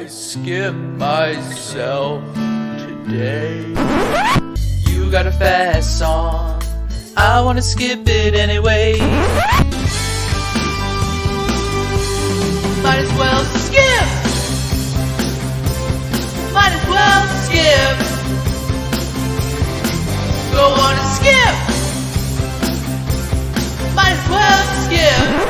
I skip myself today. You got a fast song, I wanna skip it anyway. Might as well skip. Might as well skip. Go on and skip. Might as well skip.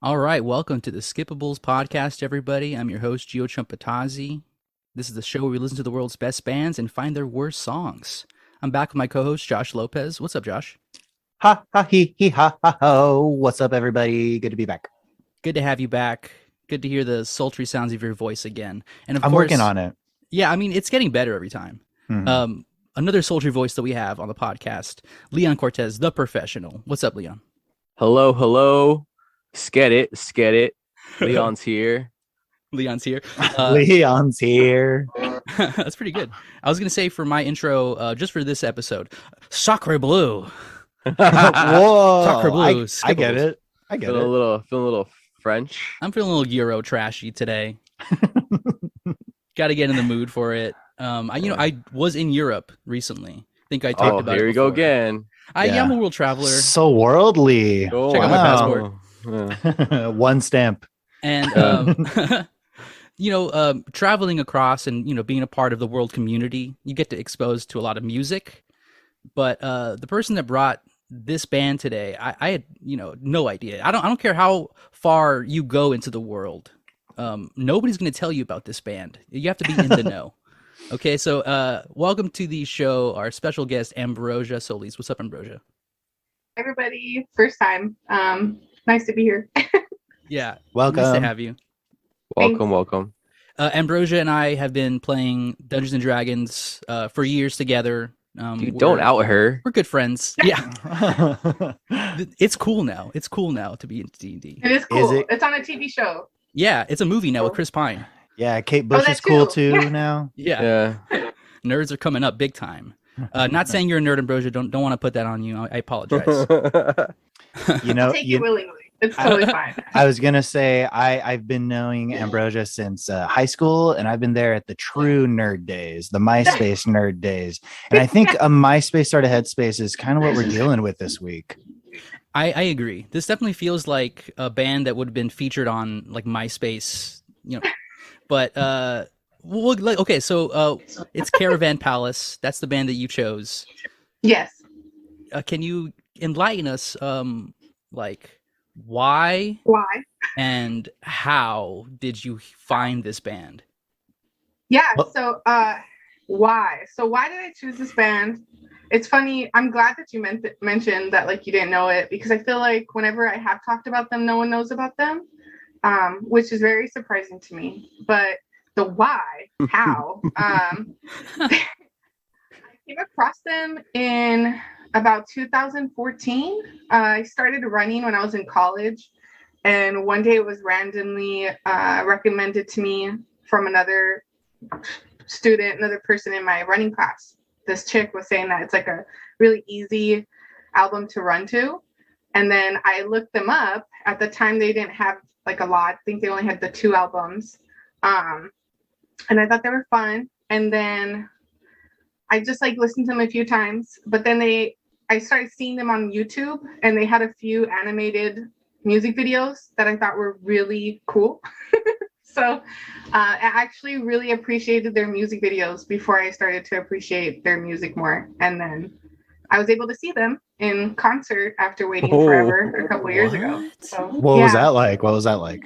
All right, welcome to the Skippables podcast, everybody. I'm your host, Gio Chumpatazzi. This is the show where we listen to the world's best bands and find their worst songs. I'm back with my co-host, Josh Lopez. What's up, Josh? Ha ha he ha ha ho. What's up, everybody? Good to be back. Good to have you back. Good to hear the sultry sounds of your voice again. And of I'm course, working on it. Yeah, I mean, it's getting better every time. Mhm. Another sultry voice that we have on the podcast, Leon Cortez, the professional. What's up, Leon? Hello. Sket it. Leon's here. Leon's here. Leon's here. That's pretty good. I was going to say for my intro, just for this episode, Sacre Bleu. Whoa. Sacre Bleu. I Skippables. get it. Feeling a little French. I'm feeling a little Euro trashy today. Got to get in the mood for it. I was in Europe recently. I think I talked about it. Here we go before. again. I'm a world traveler. So worldly. Oh, Check out my passport. Yeah. One stamp. And traveling across and being a part of the world community, you get to exposed to a lot of music. But the person that brought this band today, I had no idea. I don't care how far you go into the world. Nobody's going to tell you about this band. You have to be in the know. Okay, so welcome to the show, our special guest, Ambrosia Solis. What's up, Ambrosia? Everybody, first time. Nice to be here. Yeah, Welcome. nice to have you. Welcome. Ambrosia and I have been playing Dungeons and Dragons for years together. Dude, don't out her. We're good friends. Yeah, it's cool now. It's cool now to be in D&D. It is cool. Is it? It's on a TV show. Yeah, it's a movie now with Chris Pine. Yeah, Kate Bush that is cool too. too Yeah. now. Yeah, nerds are coming up big time. Not saying you're a nerd, Ambrosia. Don't want to put that on you. I apologize. I'll take it willingly. It's totally fine. I was gonna say I've been knowing Ambrosia since high school, and I've been there at the true nerd days, the MySpace nerd days, and I think a MySpace started Headspace is kind of what we're dealing with this week. I agree. This definitely feels like a band that would have been featured on like MySpace, But okay, so it's Caravan Palace. That's the band that you chose. Yes. Can you enlighten us, why Why? and how did you find this band? Yeah. Well- So, why? So, why did I choose this band? It's funny. I'm glad that you mentioned that, like, you didn't know it, because I feel like whenever I have talked about them, no one knows about them, which is very surprising to me. But the why, how, I came across them in about 2014. I started running when I was in college, and one day it was randomly recommended to me from another person in my running class. This chick was saying that it's like a really easy album to run to. And then I looked them up. At the time, they didn't have like a lot. I think they only had the 2 albums. And I thought they were fun. And then I just like listened to them a few times. But then I started seeing them on YouTube, and they had a few animated music videos that I thought were really cool. So I actually really appreciated their music videos before I started to appreciate their music more. And then I was able to see them in concert after waiting forever a couple years ago. So, What was that like? What was that like?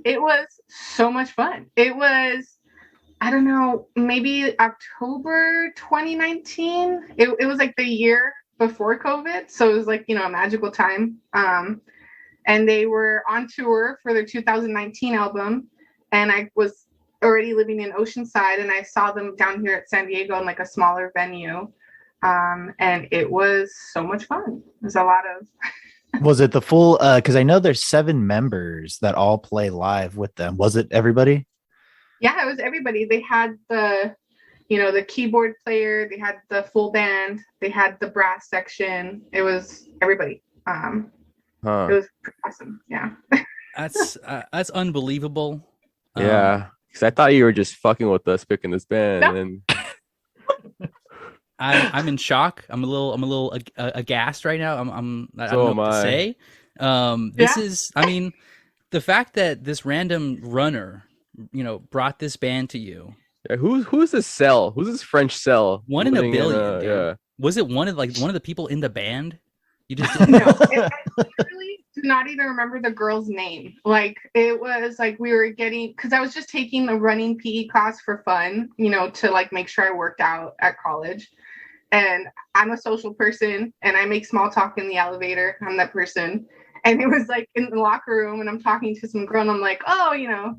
It was so much fun. It was, I don't know, maybe October 2019. It was like the year before COVID. So it was like, a magical time. And they were on tour for their 2019 album. And I was already living in Oceanside, and I saw them down here at San Diego in like a smaller venue. And it was so much fun. It was a lot of... Was it the full, because I know there's 7 members that all play live with them. Was it everybody? Yeah, it was everybody. They had the keyboard player, they had the full band, they had the brass section. It was everybody. It was pretty awesome. Yeah. That's unbelievable. Yeah, because I thought you were just fucking with us picking this band, No. and I'm in shock. I'm a little aghast right now. I So don't know am what to I. say. This Yeah. is, I mean, the fact that this random runner, brought this band to you. yeah, who's this cell? Who's this French cell? One in a living billion, dude. yeah. Was it one of the people in the band? You just No, didn't. I literally do not even remember the girl's name. Like it was like we were getting because I was just taking a running PE class for fun, to like make sure I worked out at college. And I'm a social person and I make small talk in the elevator. I'm that person. And it was like in the locker room and I'm talking to some girl and I'm like, oh,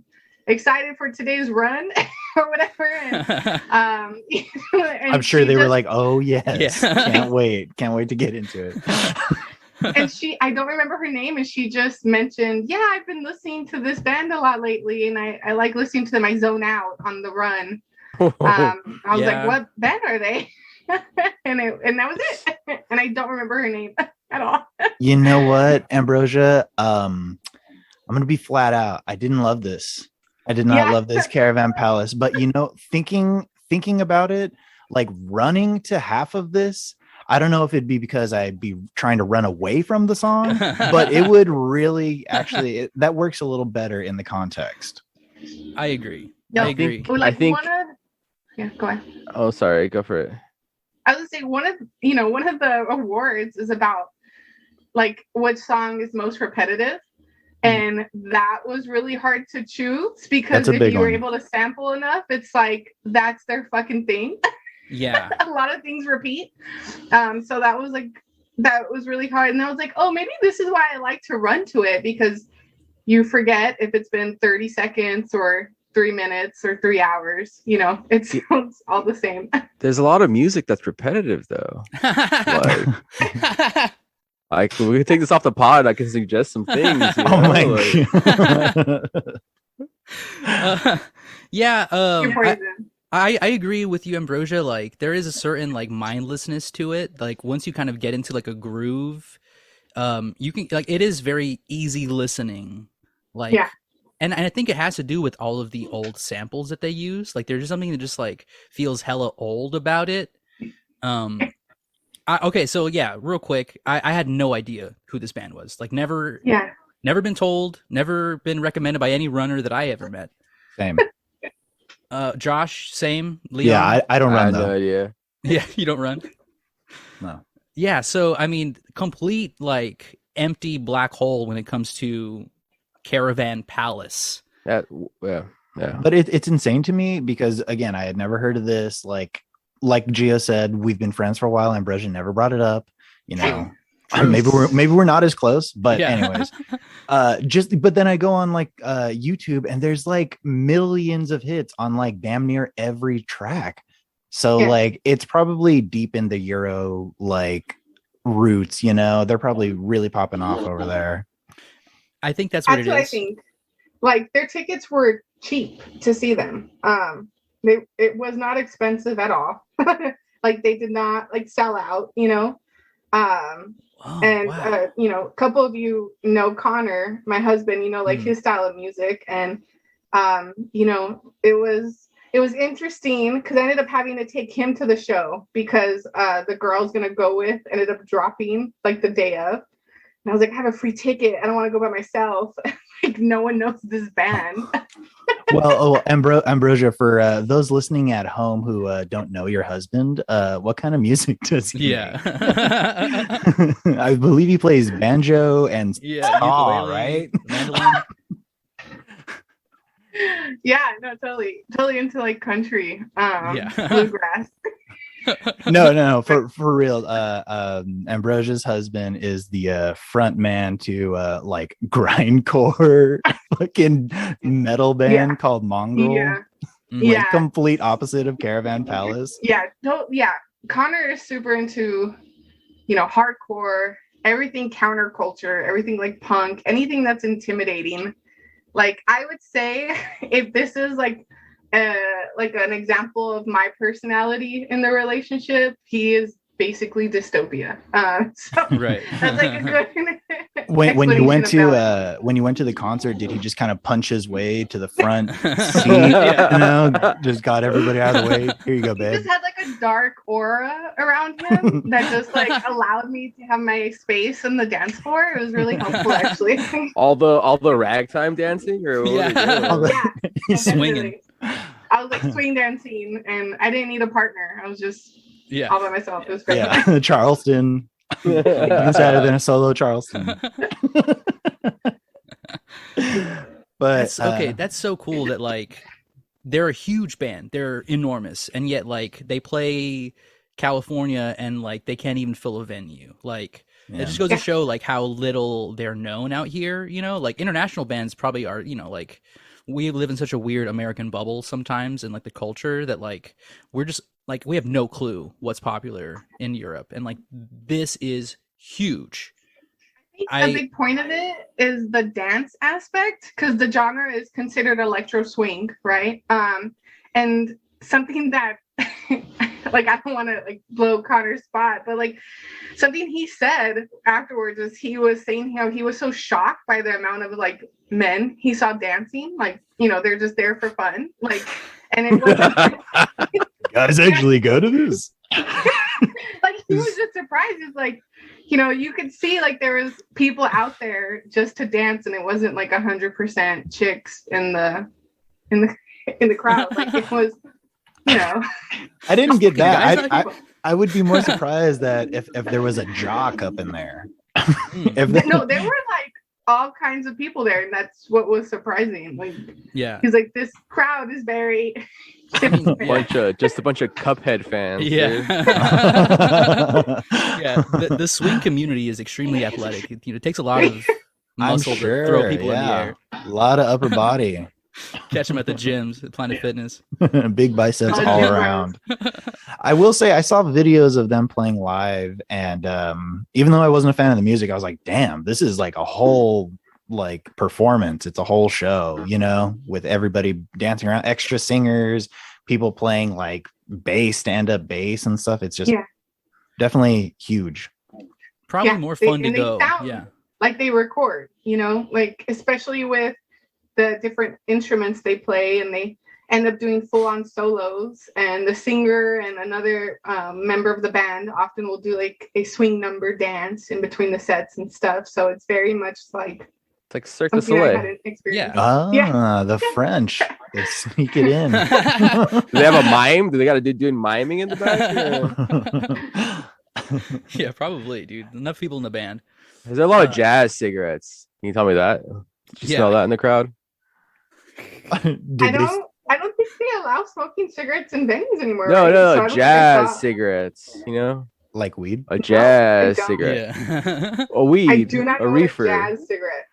excited for today's run or whatever. And, and I'm sure they were just, like, oh yes, Yeah. can't wait to get into it. and I don't remember her name, and she just mentioned, yeah, I've been listening to this band a lot lately, and I like listening to them. I zone out on the run. I was Yeah. like, what band are they? and that was it. And I don't remember her name at all. You know what, Ambrosia? I'm gonna be flat out. I didn't love this. I did not love this Caravan Palace. But thinking about it, like running to half of this, I don't know if it'd be because I'd be trying to run away from the song, but it would really actually that works a little better in the context. I agree. No, I agree. Well, like I think- yeah, go ahead. Oh, sorry. Go for it. I was gonna say one of the awards is about like what song is most repetitive. And that was really hard to choose because if you were able to sample enough, it's like that's their fucking thing. Yeah. A lot of things repeat. So that was really hard. And I was like, oh, maybe this is why I like to run to it, because you forget if it's been 30 seconds or 3 minutes or 3 hours. It's all the same. There's a lot of music that's repetitive, though. Like, we can take this off the pod. I can suggest some things. Oh my god! Yeah. You're poison. I agree with you, Ambrosia. Like there is a certain like mindlessness to it. Like once you kind of get into like a groove, you can like it is very easy listening. Like Yeah. And I think it has to do with all of the old samples that they use. Like there's just something that just like feels hella old about it. Okay, so yeah, real quick, I had no idea who this band was. Like never been told, never been recommended by any runner that I ever met. Same. Josh, same. Leon? Yeah, I don't I run had though. no idea. Yeah, you don't run? No. Yeah, so I mean, complete like empty black hole when it comes to Caravan Palace. Yeah. But it's insane to me because again, I had never heard of this. Like Gio said, we've been friends for a while. Ambrosia never brought it up. Maybe we're not as close, but anyways, but then I go on like YouTube and there's like millions of hits on like damn near every track. So like it's probably deep in the Euro like roots. They're probably really popping off over there. I think that's what it is. I think. Like their tickets were cheap to see them. It was not expensive at all. Like they did not like sell out, a couple of you know Connor, my husband, like his style of music. And, it was interesting because I ended up having to take him to the show because the girl I was going to go with ended up dropping like the day of. And I was like, I have a free ticket. I don't want to go by myself. Like no one knows this band. Well, Ambrosia, for those listening at home who don't know your husband, what kind of music does he make? I believe he plays banjo and ukulele, right? Mandolin. Yeah, no, totally into like country, bluegrass. No, for real. Ambrosia's husband is the front man to like grindcore fucking metal band called Mongrel. Like complete opposite of Caravan Palace. Connor is super into hardcore, everything counterculture, everything like punk, anything that's intimidating. Like I would say if this is like an example of my personality in the relationship, he is basically dystopia. So right. that's like a good when you went explanation to about when you went to the concert, did he just kind of punch his way to the front seat? Yeah. You know, just got everybody out of the way. Here you go, He babe. just had like a dark aura around him that just like allowed me to have my space in the dance floor. It was really helpful, actually. All the ragtime dancing, or what Yeah. was it? Yeah, He's swinging. definitely. I was like swing dancing, and I didn't need a partner. I was just Yeah. all by myself. It was great. Yeah, Charleston. Who's better than a solo Charleston? But That's okay. That's so cool that like they're a huge band. They're enormous, and yet like they play California and like they can't even fill a venue. Like yeah. it just goes to show like how little they're known out here. You know, like international bands probably are. You know, like we live in such a weird American bubble sometimes, and like the culture that like we're just like we have no clue what's popular in Europe, and like this is huge. I think a big point of it is the dance aspect, because the genre is considered electro swing, right? And something that like I don't want to like blow Connor's spot, but like something he said afterwards is he was saying how he was so shocked by the amount of like men he saw dancing, like, you know, they're just there for fun, like, and it wasn't guys actually go to this. like he was just surprised. It's like, you know, you could see like there was people out there just to dance, and it wasn't like 100% chicks in the crowd. Like it was, you know. I didn't get that. Guys, I would be more surprised that if there was a jock up in there. No, there were like all kinds of people there, and that's what was surprising. Like, Yeah. he's like, this crowd is very bunch of Cuphead fans. Yeah. Dude. Yeah. The swing community is extremely athletic. It takes a lot of muscle sure, to throw people in the yeah. air. A lot of upper body. Catch them at the gyms, at Planet Fitness. Big biceps Oh, all yeah. around. I will say I saw videos of them playing live, and even though I wasn't a fan of the music, I was like, damn, this is like a whole like performance. It's a whole show, you know, with everybody dancing around, extra singers, people playing like bass, stand-up bass and stuff. It's just definitely huge. Probably Yeah, more fun to and they go. sound Yeah. like they record, you know, like especially with the different instruments they play, and they end up doing full-on solos, and the singer and another member of the band often will do like a swing number dance in between the sets and stuff. So it's very much like It's like Cirque du something I Soleil. hadn't experienced. The French. They sneak it in. Do they have a mime? Do they got to do doing miming in the back? Yeah, probably, dude. Enough people in the band. Is there a lot of jazz cigarettes? Can you tell me that? Did you smell that in the crowd? I don't think they allow smoking cigarettes in venues anymore. No, right? So I no, don't think I jazz saw- cigarettes. You know, like weed? a jazz don't. cigarette, Yeah. a weed, I do not a know reefer, what a jazz cigarette.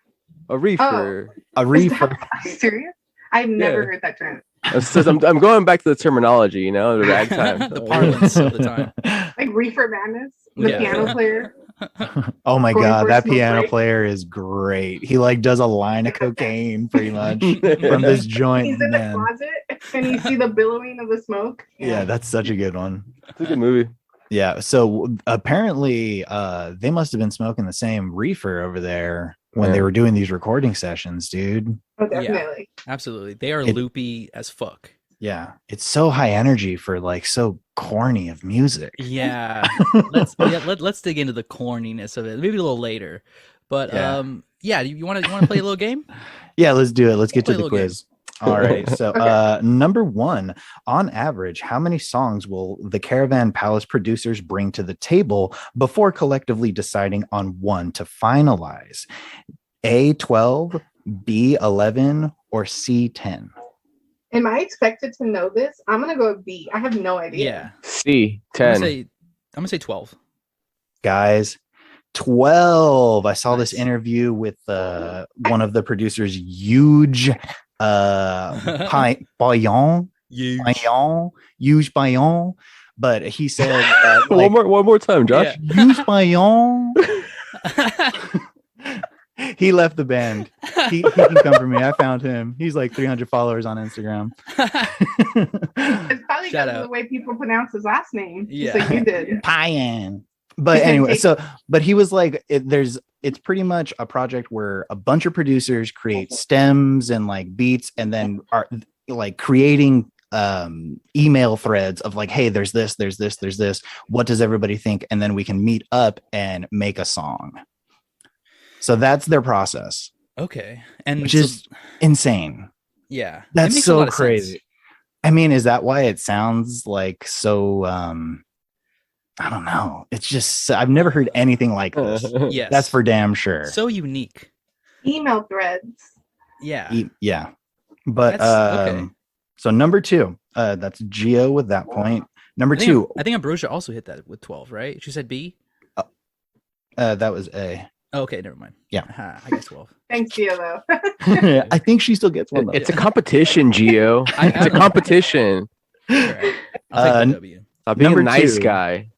a reefer. A Is reefer. that serious? I've never Yeah. heard that term. I'm going back to the terminology, you know, the ragtime. The parlance of the time. Like Reefer Madness, the Yeah. piano player. Oh my Going god, for a that smoke piano break. player is great. He like does a line of cocaine pretty much from this joint. He's in the Man. closet, and you see the billowing of the smoke. Yeah, that's such a good one. It's a good movie. Yeah, so apparently they must have been smoking the same reefer over there when they Yeah. were doing these recording sessions, dude. Oh, definitely. Absolutely. They are It- loopy as fuck. Yeah, it's so high energy for like so corny of music. Yeah. Let's dig into the corniness of it. Maybe a little later. But Yeah. you want to play a little game? Yeah, let's do it. Let's get to Play a the little game. quiz. All right. So, Okay. number one, on average, how many songs will the Caravan Palace producers bring to the table before collectively deciding on one to finalize? A 12, B 11, or C 10? Am I expected to know this? I'm gonna go with B. I have no idea. Yeah. C I'm 10. gonna say 12. Guys, 12. I saw this Nice. interview with one of the producers, Huge Payan. Huge Payan. But he said that, like, one more time, Josh. Huge Payan. He left the band. He can come for me. I found him. He's like 300 followers on Instagram. It's probably Shout because of out. the way people pronounce his last name. Yeah. Just like you did. Payan. But anyway, but he was like, there's it's pretty much a project where a bunch of producers create stems and like beats, and then are like creating email threads of like, hey, there's this, what does everybody think, and then we can meet up and make a song. So that's their process. Okay. And which is insane. Yeah. It That's makes a lot so of sense. crazy. I mean, is that why it sounds like so I don't know. It's just I've never heard anything like this. Yes. That's for damn sure. So unique. Email threads. Yeah. Yeah. But That's okay. So number 2, that's Geo with that point. Number 2. I think Ambrosia also hit that with 12, right? She said B? That was A. Oh, okay, never mind. Yeah. I guess 12. Thanks, Gio, though. I think she still gets one. Though. It's a competition, Gio. It's a competition. Right. I'll take the W. Stop being Number a nice 2. guy.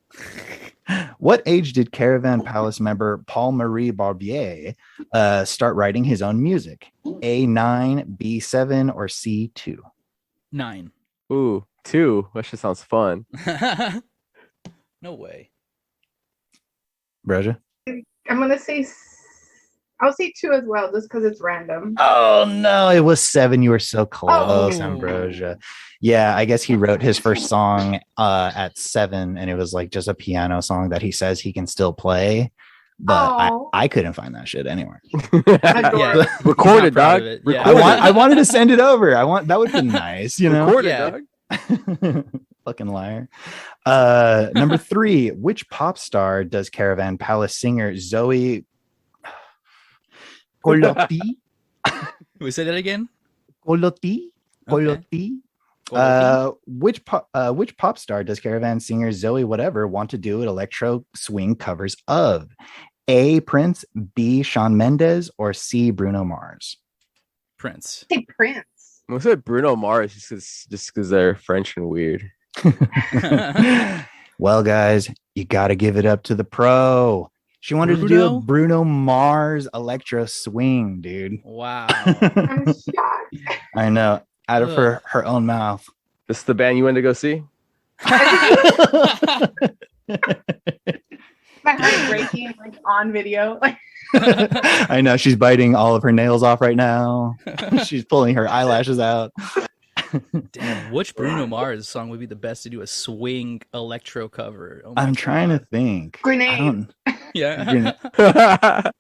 What age did Caravan Palace member Paul-Marie Barbier start writing his own music? A9, B7, or C2? 9. Ooh, 2. That shit sounds fun. No way. Broja? I'm gonna say I'll say 2 as well, just because it's random. Oh no, it was 7. You were so close, Oh. Ambrosia. Yeah, I guess he wrote his first song at 7, and it was like just a piano song that he says he can still play. But Oh. I couldn't find that shit anywhere. Adorable. Record Not it, proud dog. of it. Record Yeah. I wanted to send it over. That would be nice, you know. Record Yeah. it, dog. Fucking liar. Number 3, which pop star does Caravan Palace singer Zoe Colotti? We say that again? Colotti? Okay. Colotti? Which pop star does Caravan singer Zoe whatever want to do electro swing covers of? A. Prince, B. Shawn Mendes, or C. Bruno Mars? Prince. Say Prince. I said Bruno Mars just because they're French and weird. Well, guys, you got to give it up to the pro. She wanted to do a Bruno Mars electro swing, dude. Wow. I'm shocked. I know. Out of her own mouth. This is the band you went to go see? My heart breaking like on video. Like I know she's biting all of her nails off right now. She's pulling her eyelashes out. Damn, which Bruno Mars song would be the best to do a swing electro cover? Oh my I'm God. trying to think. Grenade. Yeah. That's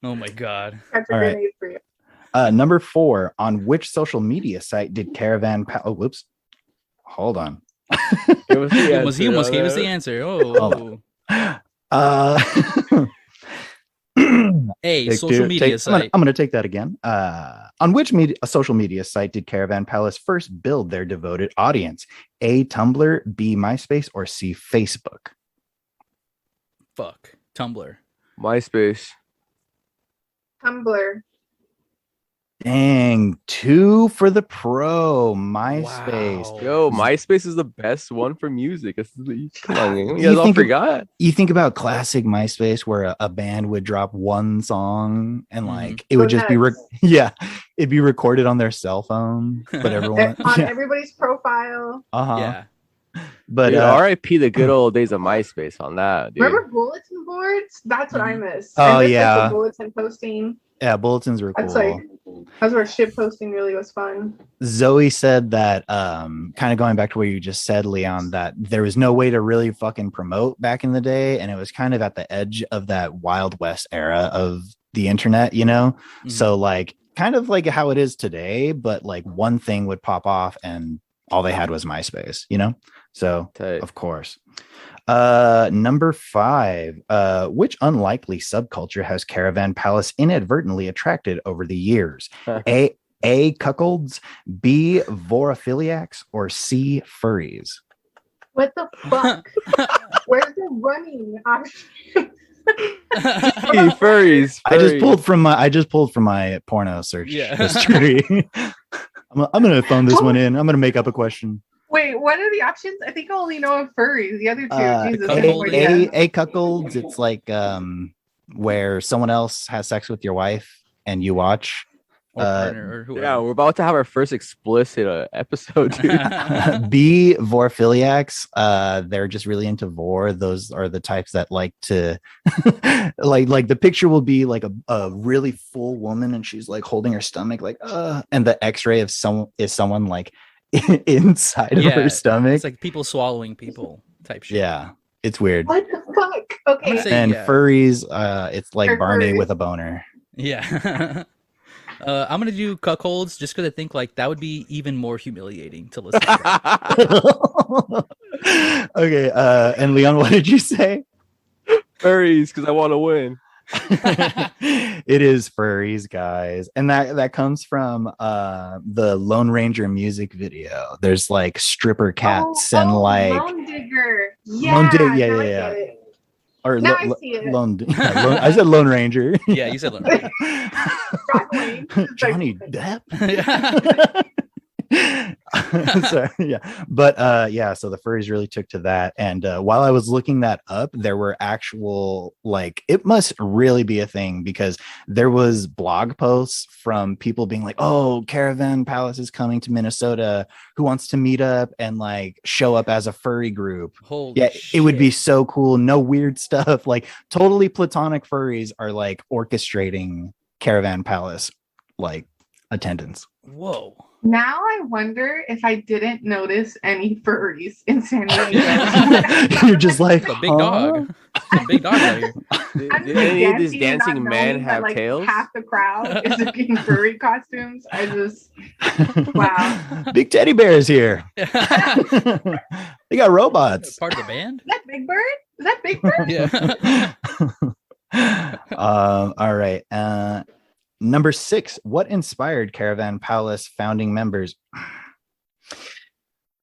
Oh my God. That's a All right. grenade for you. Number 4, on which social media site did Caravan oh whoops. Hold on. He almost gave us the answer. Oh. A social media site. I'm gonna take that again. On which social media site did Caravan Palace first build their devoted audience? A. Tumblr, B. MySpace, or C. Facebook? Fuck. Tumblr. MySpace. Tumblr. Dang, 2 for the pro. MySpace. Wow. Yo, MySpace is the best one for music. Come on, you You guys all think of- forgot. You think about classic MySpace where a band would drop one song and like it would just be it'd be recorded on their cell phone, but everyone On everybody's profile. Yeah. But Dude, RIP the good old days of MySpace on that, dude. Remember bulletin boards? That's what I miss. Oh, I miss, yeah. Like, the bulletin posting. yeah, bulletins were That's cool. that's where ship posting really was fun. Zoe said that kind of going back to what you just said, Leon, that there was no way to really fucking promote back in the day, and it was kind of at the edge of that Wild West era of the internet, you know. So like kind of like how it is today, but like one thing would pop off and all they had was MySpace, you know. So Tight. of course. Number 5, which unlikely subculture has Caravan Palace inadvertently attracted over the years? A. Cuckolds, B. Vorophiliacs, or C. Furries? What the fuck? Where's the running option? Hey, furries. I just pulled from my porno search history. I'm gonna phone this one in. I'm gonna make up a question. Wait, what are the options? I think I only know of furries. The other two, Jesus. cuckold. A cuckolds, it's like where someone else has sex with your wife and you watch. or partner or whoever. Yeah, we're about to have our first explicit episode, dude. B vorphiliacs, they're just really into vor. Those are the types that like to like the picture will be like a really full woman and she's like holding her stomach like and the x-ray of someone like inside of her stomach. It's like people swallowing people type shit. Yeah, it's weird. What the fuck? Okay. And furries, it's like They're Barney furries. with a boner. Yeah. I'm gonna do cuckolds just because I think like that would be even more humiliating to listen to. Okay, and Leon, what did you say? Furries, because I want to win. It is furries, guys, and that comes from the Lone Ranger music video. There's like stripper cats and like Lone Digger. Yeah. Lone Dig- now I yeah. get it. Or Now I see it. I said Lone Ranger. Yeah, you said Lone Ranger. Broccoli. Johnny Depp. So yeah, but so the furries really took to that, and while I was looking that up, there were actual like it must really be a thing because there was blog posts from people being like, oh, Caravan Palace is coming to Minnesota, who wants to meet up and like show up as a furry group. Holy It would be shit. so cool. No weird stuff, like totally platonic furries are like orchestrating Caravan Palace like attendance. Whoa. Now I wonder if I didn't notice any furries in San Diego. You're just like A big dog. A big dog out here. I'm Did any of these and dancing not men knowing that, have like, tails? Half the crowd is in furry costumes. I just wow. Big teddy bears here. They got robots. Part of the band? Is that Big Bird? Is that Big Bird? Yeah. All right. Number 6. What inspired Caravan Palace founding members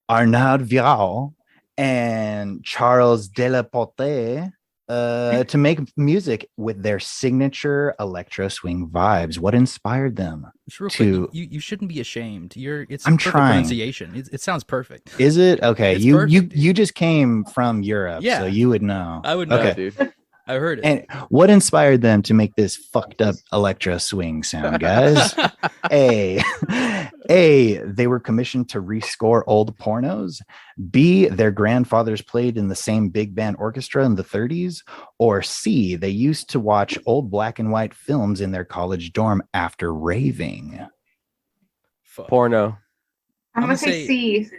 Arnaud Viral and Charles Delaporte to make music with their signature electro swing vibes? What inspired them? Just real To- quick, you shouldn't be ashamed. It's I'm perfect trying. pronunciation. It sounds perfect. Is it okay? It's You perfect. you just came from Europe, Yeah. so you would know. I would know. Okay. Dude. I heard it. And what inspired them to make this fucked up electro swing sound, guys? A, they were commissioned to rescore old pornos. B, their grandfathers played in the same big band orchestra in the 30s. Or C, they used to watch old black and white films in their college dorm after raving. Fuck. Porno. I'm I'm gonna gonna say say- C.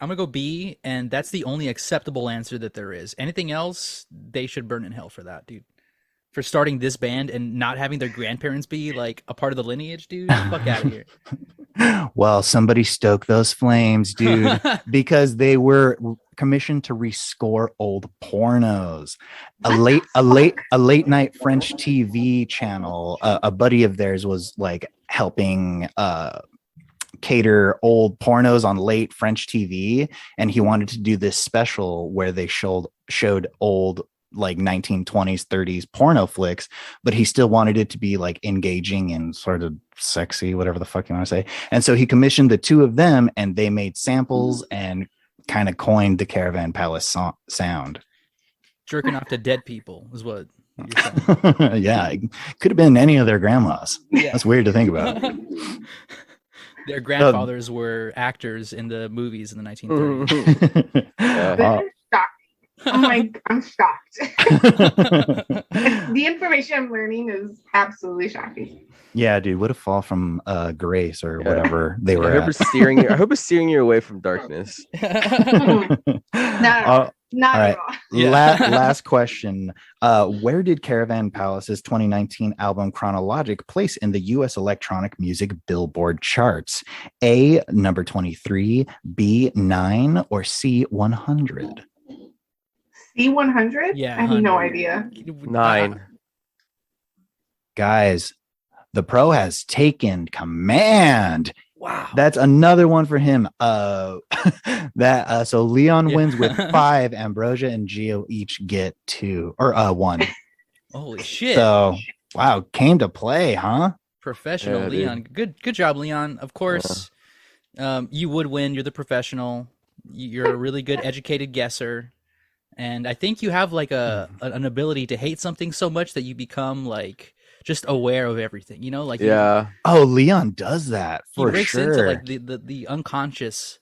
I'm gonna go B, and that's the only acceptable answer that there is. Anything else, they should burn in hell for that, dude. For starting this band and not having their grandparents be like a part of the lineage, dude. Fuck out of here. Well, somebody stoke those flames, dude, because they were commissioned to rescore old pornos. A late night French TV channel, a buddy of theirs was like helping cater old pornos on late French TV, and he wanted to do this special where they showed old like 1920s 30s porno flicks, but he still wanted it to be like engaging and sort of sexy, whatever the fuck you want to say. And so he commissioned the two of them, and they made samples and kind of coined the Caravan Palace sound. Jerking off to dead people is what you're saying. Yeah, it could have been any of their grandmas. Yeah. That's weird to think about. Their grandfathers were actors in the movies in the 1930s. This is shocking. I'm shocked. The information I'm learning is absolutely shocking. Yeah, dude, what a fall from grace or Yeah. whatever they I were hope at. I hope it's steering you away from darkness. Not All right. at all. Yeah. Last question. Where did Caravan Palace's 2019 album Chronologic place in the U.S. electronic music Billboard charts? A, number 23, B, 9, or C, 100? C100? Yeah, I have no 100. idea. 9. Guys, the pro has taken command. Wow. That's another one for him. So Leon Yeah. wins with 5. Ambrosia and Gio each get 2 or 1. Holy shit. So wow, came to play, huh? Professional Yeah, dude. Leon. Good job, Leon. Of course, you would win. You're the professional. You're a really good educated guesser. And I think you have like an ability to hate something so much that you become like just aware of everything. You know, like Yeah. Oh, Leon does that he for breaks into sure. like the unconscious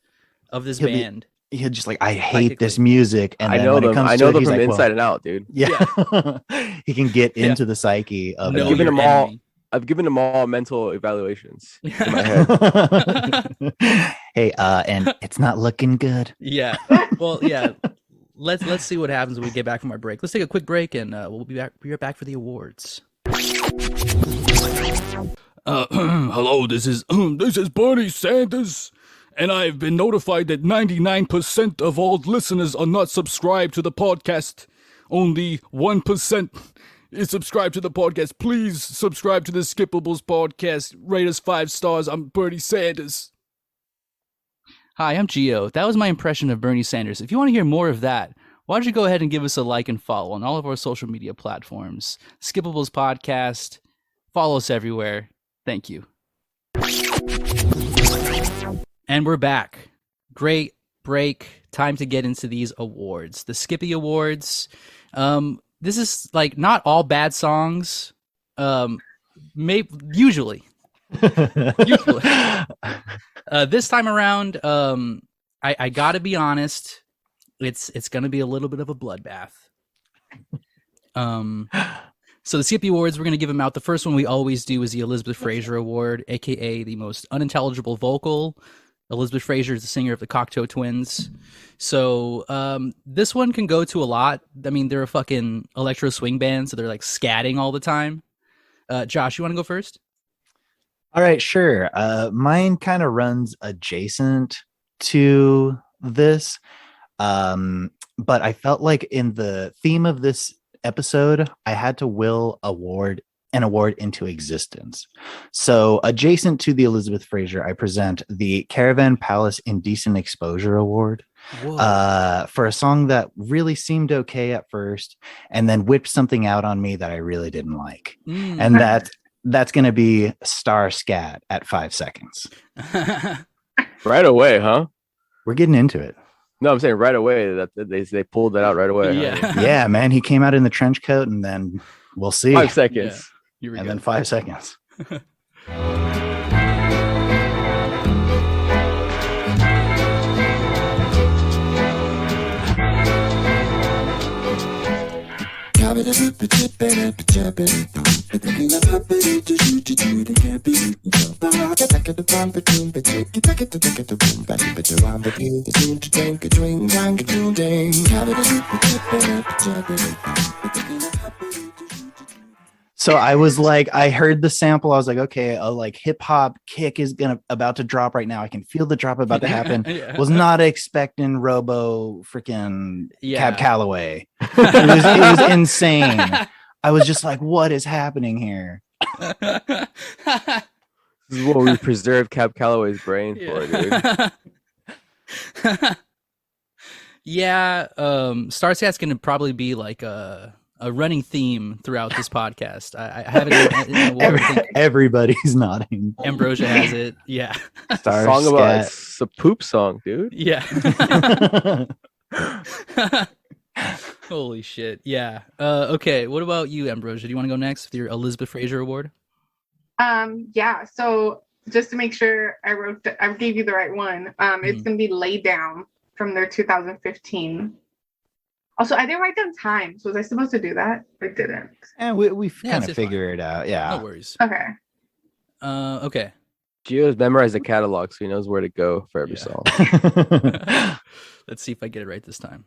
of this He'll be- band. He'll just like, I hate this Psychically. music, and I then know when it them. comes I to know it, them he's from like, inside well, and out, dude. yeah, he can get Yeah. into the psyche of Know it. given your them all- enemy. I've given them all mental evaluations in my head. Hey, and it's not looking good. Yeah. Well, yeah. Let's see what happens when we get back from our break. Let's take a quick break, and we'll be back. We're back for the awards. Hello, this is Bernie Sanders, and I've been notified that 99% of all listeners are not subscribed to the podcast. Only 1% is subscribed to the podcast. Please subscribe to the Skippables podcast. Rate us 5 stars. I'm Bernie Sanders. Hi, I'm Gio. That was my impression of Bernie Sanders. If you want to hear more of that, why don't you go ahead and give us a like and follow on all of our social media platforms. Skippables Podcast. Follow us everywhere. Thank you. And we're back. Great break. Time to get into these awards. The Skippy Awards. This is like not all bad songs. Usually. This time around, I gotta be honest, it's gonna be a little bit of a bloodbath. So the Skippy Awards, we're gonna give them out. The first one we always do is the Elizabeth Fraser Award, aka the most unintelligible vocal. Elizabeth Fraser is the singer of the Cocteau Twins. So this one can go to a lot. I mean, they're a fucking electro swing band, so they're like scatting all the time. Josh, you want to go first? All right, sure. Mine kind of runs adjacent to this, but I felt like in the theme of this episode, I had to will an award into existence. So adjacent to the Elizabeth Fraser, I present the Caravan Palace Indecent Exposure Award for a song that really seemed okay at first and then whipped something out on me that I really didn't like. And that's going to be Star Scat at 5 seconds. Right away, huh? We're getting into it. No, I'm saying right away that they pulled that out right away. Yeah. Huh? Yeah, man. He came out in the trench coat and then we'll see. 5 seconds. Yeah. Here we And go. then 5 seconds. So I was like, I heard the sample. I was like, okay, a like hip hop kick is about to drop right now. I can feel the drop about to happen. Yeah. Was not expecting Robo freaking Yeah. Cab Calloway. It was insane. I was just like, what is happening here? This is what we preserve Cab Calloway's brain for, dude. Yeah, Starscat's gonna probably be like a running theme throughout this podcast. I haven't in the award. I think Everybody's nodding. Ambrosia has it. Yeah. Star Song about Scat. it's a poop song, dude. Yeah. Holy shit. Yeah. Okay. What about you, Ambrosia? Do you want to go next with your Elizabeth Fraser Award? Yeah. So just to make sure I gave you the right one. It's gonna be Lay Down from their 2015. Also, I didn't write down times. Was I supposed to do that? I didn't. And we Yeah, kind it's of fine. figure it out. No Yeah. worries. Okay. Okay. Gio's memorized the catalog, so he knows where to go for every Yeah. song. Let's see if I get it right this time.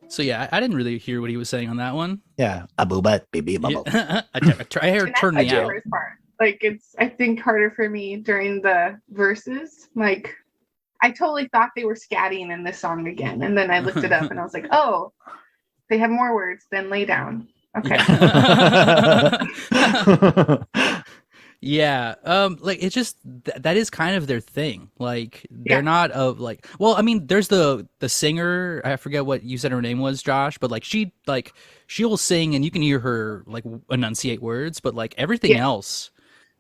So yeah, I didn't really hear what he was saying on that one. Yeah. Abuba, baby, bubble. Yeah. I heard And turn that's me the out. worst part. Like it's, I think, harder for me during the verses. Like, I totally thought they were scatting in this song again, and then I looked it up and I was like, oh, they have more words than lay down. Okay. Yeah, like it's just that is kind of their thing. Like they're Yeah. not of like, well, I mean, there's the singer. I forget what you said her name was, Josh, but like she'll sing and you can hear her like enunciate words, but like everything Yeah. else,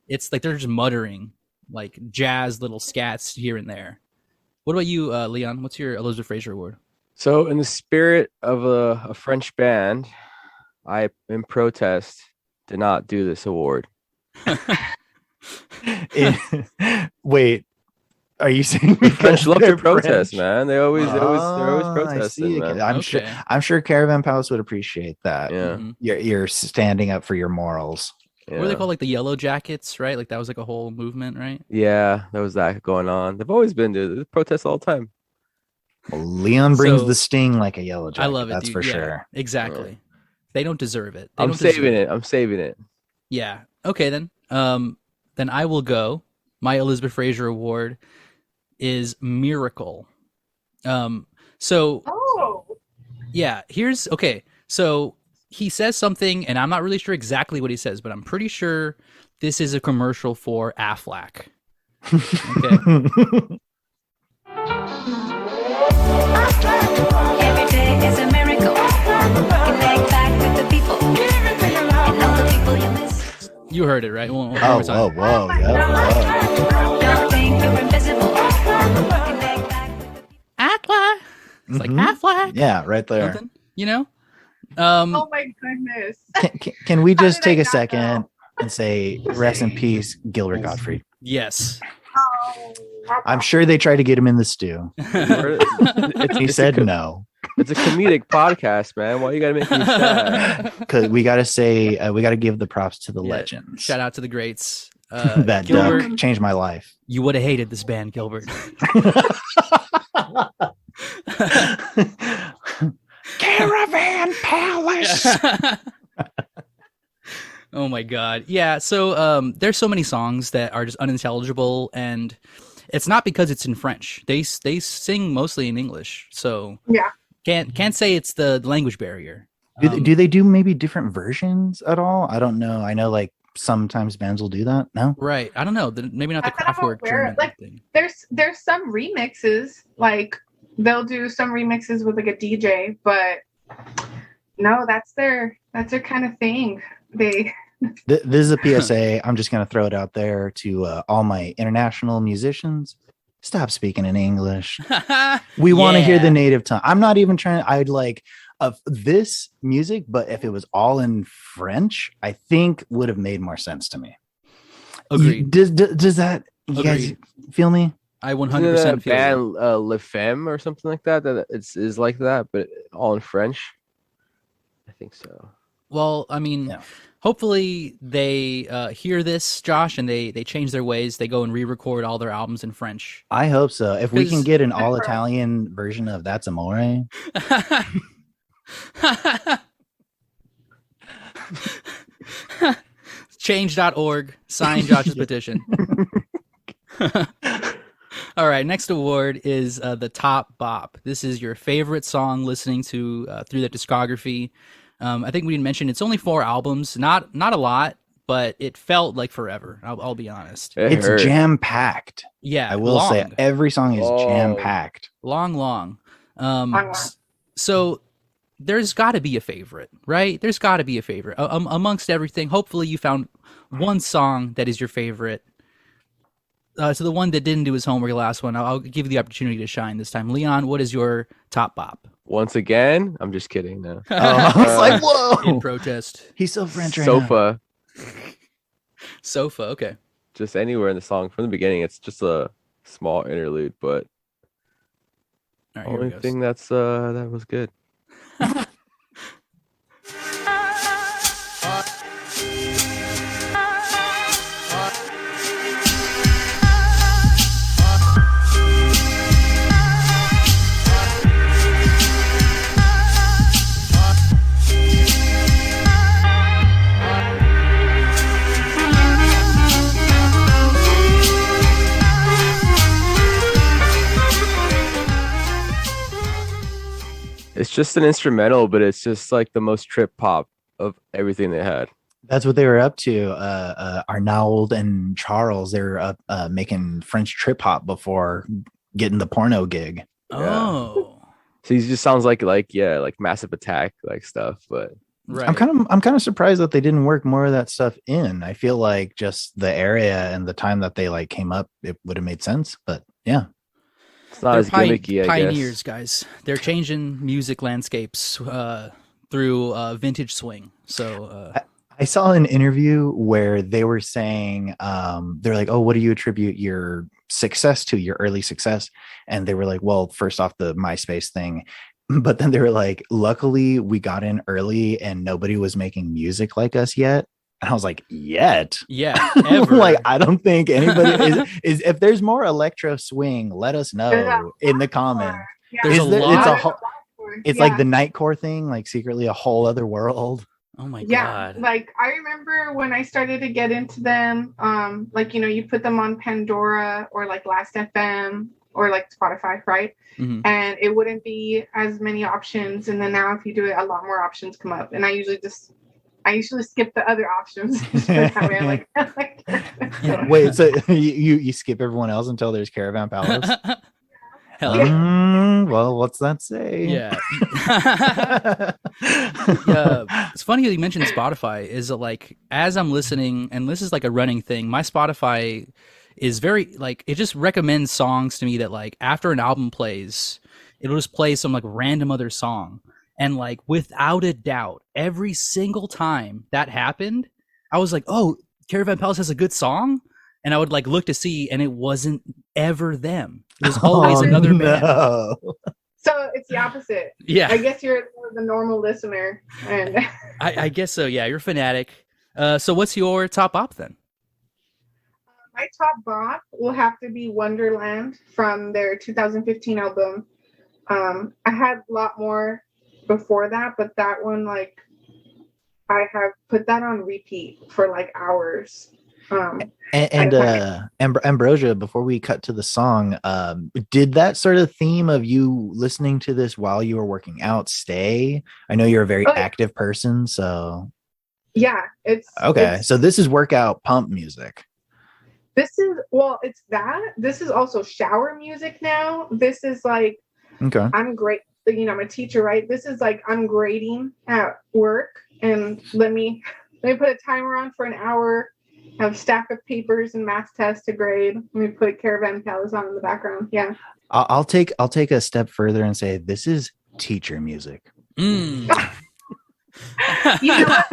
it's like they're just muttering like jazz little scats here and there. What about you, Leon? What's your Elizabeth Fraser award? So, in the spirit of a French band, I, in protest, did not do this award. Wait, are you saying The French love to they're protest, French? man. They're always I protesting, see. man. Okay. I'm sure Caravan Palace would appreciate that. Yeah, Mhm. You're standing up for your morals. What are they yeah. called? Like the Yellow Jackets, right? Like that was like a whole movement, right? Yeah, there was that going on. They've always been there. They protest all the time. Well, Leon brings So- the sting like a yellow jacket. I love it. That's dude. for Yeah, sure. exactly. They don't deserve it. They I'm don't deserve saving it. I'm saving it. Yeah. Okay then. Then I will go. My Elizabeth Fraser award is Miracle. So Oh. yeah, here's okay. So he says something, and I'm not really sure exactly what he says, but I'm pretty sure this is a commercial for Aflac. Okay. Every day is a miracle. Connect back with the people. And all the people you miss. You heard it, right? One Oh, more time. whoa. Yeah, Don't think you're invisible. Connect back with the people. Aflac. It's like Mhm. Aflac. yeah, right there. Something, you know? Oh my goodness. Can we How just did I take a not second know? and say rest in peace, Gilbert Gottfried? Yes. Oh. I'm sure they tried to get him in the stew. He said no. It's a comedic podcast, man. Why you gotta make me sad? Because we got to say, we got to give the props to the Yeah, legends. Shout out to the greats. That Gilbert, duck changed my life. you would have hated this band, Gilbert. Caravan Palace. Oh my god. Yeah, so there's so many songs that are just unintelligible, and it's not because it's in French. They sing mostly in English. So Yeah. can't say it's the language barrier. Do they do maybe different versions at all? I don't know. I know like sometimes bands will do that. No. Right. I don't know. Maybe not the I thought I'm Kraftwerk aware, German like- thing. There's some remixes, like they'll do some remixes with like a DJ, but no, that's their kind of thing. They This is a PSA. I'm just going to throw it out there to all my international musicians. Stop speaking in English. We want to hear Yeah. the native tongue. I'm not even trying. I'd like of this music, but if it was all in French, I think would have made more sense to me. Agreed. Does that you guys Agreed. feel me? I Isn't 100% there a feel you. band Le Femme or something like that is like that, but all in French? I think so. Well, I mean, Yeah. hopefully they hear this, Josh, and they change their ways. They go and re-record all their albums in French. I hope so. If we can Because- get an all Italian version of That's Amore, Change.org, sign Josh's petition. All right, next award is the Top Bop. This is your favorite song listening to through the discography. I think we didn't mention it's only 4 albums, not a lot, but it felt like forever. I'll be honest. It it's hurt. jam packed. Yeah, I will say long. every song is Oh. jam packed. long. Long. So there's got to be a favorite, right? There's got to be a favorite amongst everything. Hopefully, you found one song that is your favorite. So the one that didn't do his homework last one, I'll give you the opportunity to shine this time. Leon, what is your top bop? Once again, I'm just kidding. No. Oh, I was like, In whoa, protest. he's so French right now. Sofa, Sofa, okay. just anywhere in the song from the beginning. It's just a small interlude, but All right, here we only go. thing that was good. It's just an instrumental, but it's just like the most trip pop of everything they had. That's what they were up to. Arnauld and Charles, they were up making French trip hop before getting the porno gig. Oh, So he just sounds like Massive Attack like stuff, but right. I'm kind of surprised that they didn't work more of that stuff in. I feel like just the area and the time that they like came up, it would have made sense. But yeah, it's not They're as gimmicky. I pioneers, guess. guys. They're changing music landscapes through vintage swing. So I saw an interview where they were saying, they're like, oh, what do you attribute your success to, your early success? And they were like, well, first off, the MySpace thing. But then they were like, luckily we got in early and nobody was making music like us yet. And I was like, yet? yeah, ever. Like, I don't think anybody is if there's more electro swing, let us know in the comments. Yeah. There's a lot. It's like the Nightcore thing, like secretly a whole other world. Oh my Yeah, god. like I remember when I started to get into them, like you put them on Pandora or like Last FM or like Spotify, right? Mhm. And it wouldn't be as many options. And then now if you do it, a lot more options come up. And I usually skip the other options. That way I'm like, Wait, so you skip everyone else until there's Caravan Palace? Hell yeah. Well, what's that say? Yeah. Yeah. It's funny that you mentioned Spotify. Is that like as I'm listening, and this is like a running thing, my Spotify is very like it just recommends songs to me that like after an album plays, it'll just play some like random other song. And like without a doubt, every single time that happened, I was like, oh, Caravan Palace has a good song. And I would like look to see, and it wasn't ever them. It was always another band. so it's the opposite. Yeah. I guess you're the normal listener. And I guess so. Yeah, you're a fanatic. So what's your top op then? my top bop will have to be Wonderland from their 2015 album. I had a lot more before that, but that one, like, I have put that on repeat for like hours. Ambrosia, before we cut to the song, did that sort of theme of you listening to this while you were working out stay? I know you're a very active person, so yeah, it's okay. So this is workout pump music. This is also shower music now. This is like, okay, I'm great. I'm a teacher, right? This is like I'm grading at work, and let me put a timer on for an hour. Have a stack of papers and math tests to grade. Let me put Caravan Palace on in the background. Yeah. I'll take a step further and say this is teacher music. You know what?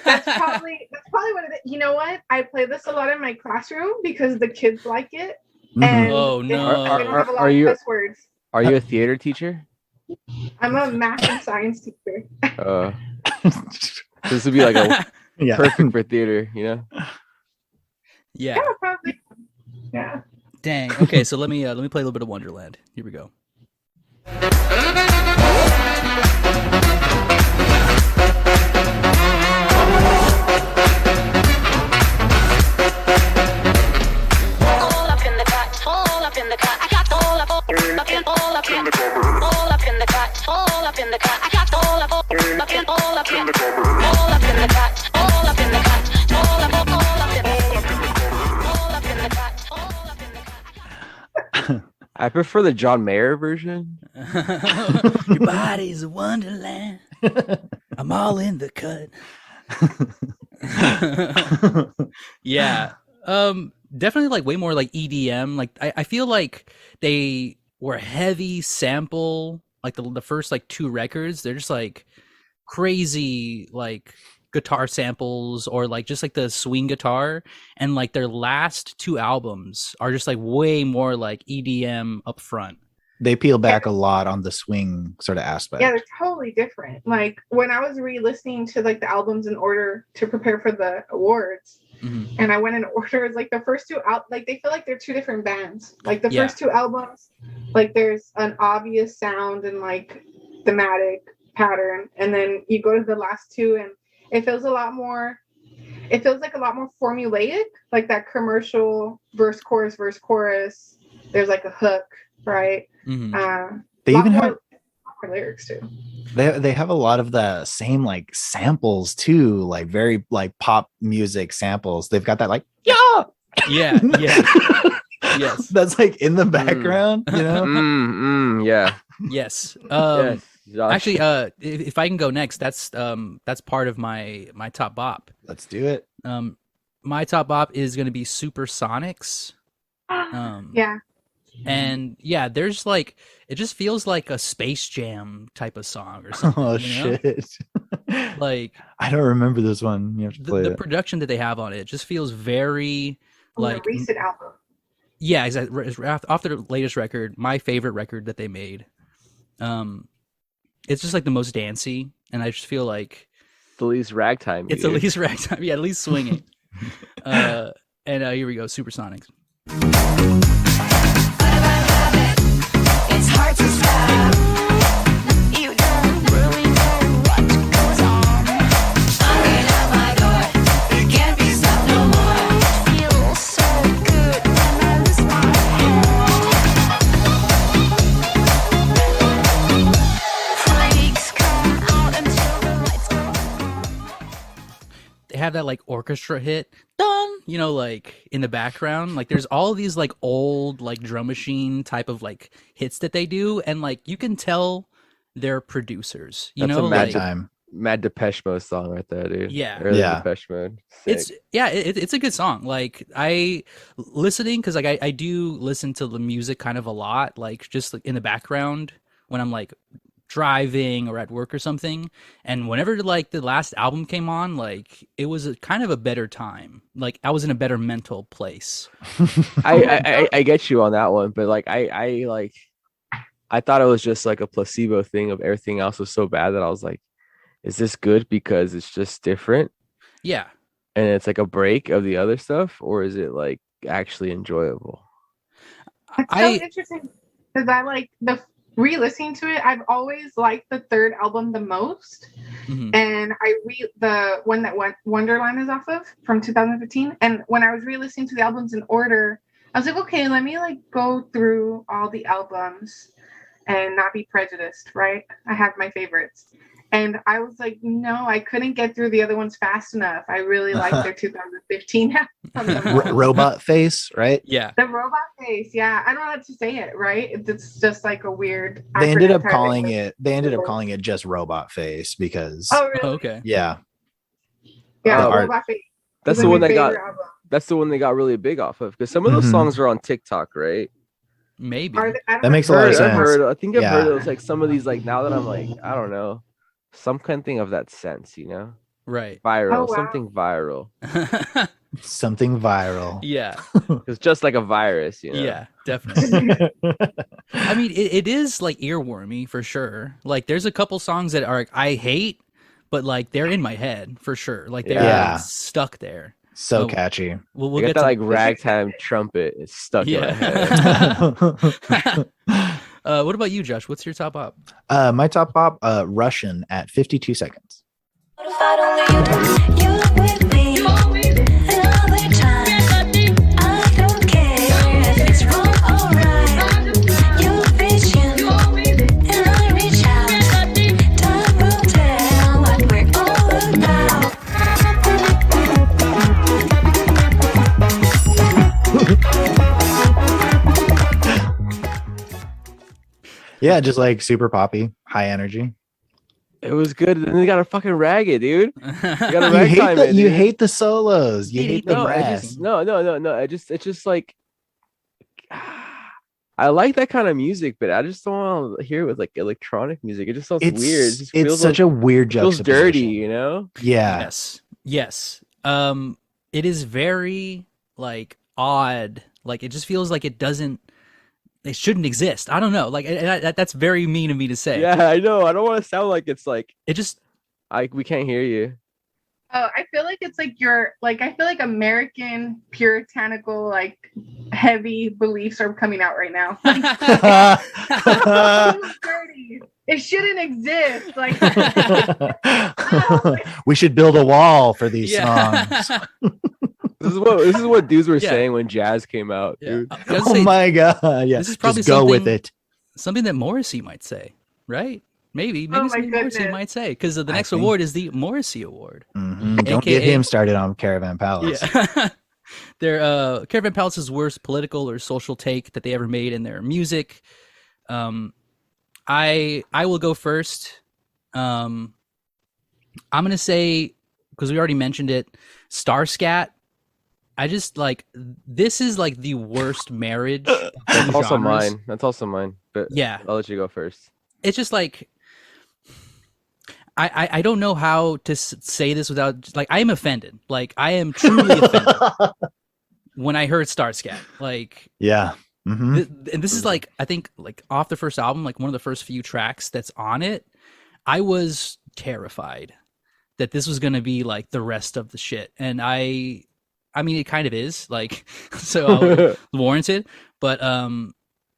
That's probably what it is. You know what? I play this a lot in my classroom because the kids like it. And Oh, no. they don't have a lot of cuss words. Are you a theater teacher? I'm a math and science teacher. This would be like a Yeah. perfect for theater, you know? Yeah. Yeah, probably. Yeah. Dang. Okay, so let me play a little bit of Wonderland. Here we go. All up in the cut, all up in the cut. I got all up in the cut, all up in the cut, all up in the cut. I got all up in the cut, all up in the cut, all up in the cut, all up in the cut, all up in the cut. I prefer the John Mayer version. Your body's a wonderland. I'm all in the cut. Yeah. Definitely like way more like EDM. Like I feel like they were heavy sample, like the first like two records, they're just like crazy like guitar samples or like just like the swing guitar, and like their last two albums are just like way more like EDM up front. They peel back a lot on the swing sort of aspect. Yeah, they're totally different. Like when I was re-listening to like the albums in order to prepare for the awards, and I went in order, it's like the first two out, like they feel like they're two different bands. Like the first two albums, like there's an obvious sound and like thematic pattern, and then you go to the last two and it feels like a lot more formulaic, like that commercial verse chorus. There's like a hook, right? They even have her lyrics too. They have a lot of the same like samples too, like very like pop music samples. They've got that like yeah. Yeah. Yes. That's like in the background, you know? Yeah. Yes. Yes. Josh. Actually, if I can go next, that's part of my top bop. Let's do it. My top bop is going to be Supersonics. Yeah. And yeah, there's like, it just feels like a Space Jam type of song or something. Oh you know? shit. Like, I don't remember this one. You have to play the it. production that they have on it just feels very On like, the recent album. yeah, exactly. Off their latest record, my favorite record that they made. It's just like the most dancey, and I just feel like the least ragtime. it's at least ragtime. Yeah, at least swinging. And here we go, Supersonics. It's hard to stop. You don't really know what goes on. Knocking at my door. It can't be stopped no more. It feels so good when I lose my head. Freaks come out until the lights go. They have that like orchestra hit, dun, you know, like in the background. Like there's all these like old like drum machine type of like hits that they do, and like you can tell they're producers. You That's know, a Mad like time. Mad Depeche Mode song right there, dude. Yeah. Early Yeah. Depeche Mode. Sick. it's a good song. Like I listening because like I do listen to the music kind of a lot, like just like in the background when I'm like driving or at work or something. And whenever like the last album came on, like it was kind of a better time. Like I was in a better mental place. I get you on that one, but like I thought it was just like a placebo thing of everything else was so bad that I was like, is this good because it's just different Yeah. and it's like a break of the other stuff, or is it like actually enjoyable? It's so interesting because I like the re-listening to it. I've always liked the third album the most, Mhm. and the one that Wonderland is off of from 2015. And when I was re-listening to the albums in order, I was like, okay, let me like go through all the albums and not be prejudiced, right? I have my favorites. And I was like, no, I couldn't get through the other ones fast enough. I really liked their 2015 album. Robot face, right? Yeah. The robot face, yeah. I don't know how to say it, right? It's just like a weird. They ended up acronym calling type it. They ended up calling it just robot face because. Oh, really? Oh, okay. Yeah. Yeah, the art- robot face. That's was the my one that got favorite album. that's the one they got really big off of, because some of those Mhm. songs are on TikTok, right? Maybe. I don't That know. makes a lot of I've sense. heard, I think I've heard Yeah. it was like some of these, like now that I'm like, I don't know, some kind of thing of that sense, you know, Right. viral, Oh, wow. something viral. Something viral. Yeah. It's just like a virus, you know. Yeah, definitely. I mean, it is like earwormy for sure. Like, there's a couple songs that are I hate, but like they're in my head for sure. Like they're Yeah. like, stuck there. So Oh, catchy. We'll I get got that to like ragtime trumpet. It's stuck in my head. Yeah. What about you, Josh? What's your top up? My top pop, Russian at 52 seconds. What if I don't leave you with me another time? I don't care if it's wrong or right. You're reaching and I reach out. Time will tell what we're all about. Yeah, just like super poppy, high energy. It was good. And then they got a fucking ragged, dude. You got a You ragtime hate it, you dude. hate the solos. You hate the No, brass. no. It's just like I like that kind of music, but I just don't want to hear it with like electronic music. It just sounds weird. It just It's feels such a weird feels juxtaposition. dirty, you know? Yeah. Yes. It is very like odd. Like it just feels like it shouldn't exist. I don't know. Like that's very mean of me to say. Yeah, I know. I don't want to sound like it's like It just we can't hear you. Oh, I feel like it's like I feel like American puritanical, like heavy beliefs are coming out right now. Like, it's dirty. It shouldn't exist. Like, We should build a wall for these Yeah. songs. This is what dudes were Yeah. saying when jazz came out, Yeah. dude. I was gonna Oh say, my god. Yeah. This is probably Just go with something- it. something that Morrissey might say, right? Maybe Oh my Morrissey goodness. might say, because the I next think- award is the Morrissey Award. Don't AKA get him started on Caravan Palace. Yeah. Their Caravan Palace's worst political or social take that they ever made in their music. I will go first. I'm gonna say, because we already mentioned it, Starscat. I just like, this is like the worst marriage. of That's two also genres. mine. That's also mine. But Yeah. I'll let you go first. It's just like, I don't know how to say this without, like, I am offended. Like, I am truly offended when I heard Starscat. Like, Yeah. Mhm. and this is like, I think, like, off the first album, like one of the first few tracks that's on it, I was terrified that this was going to be like the rest of the shit. And I mean, it kind of is, like, so I'll warrant it. But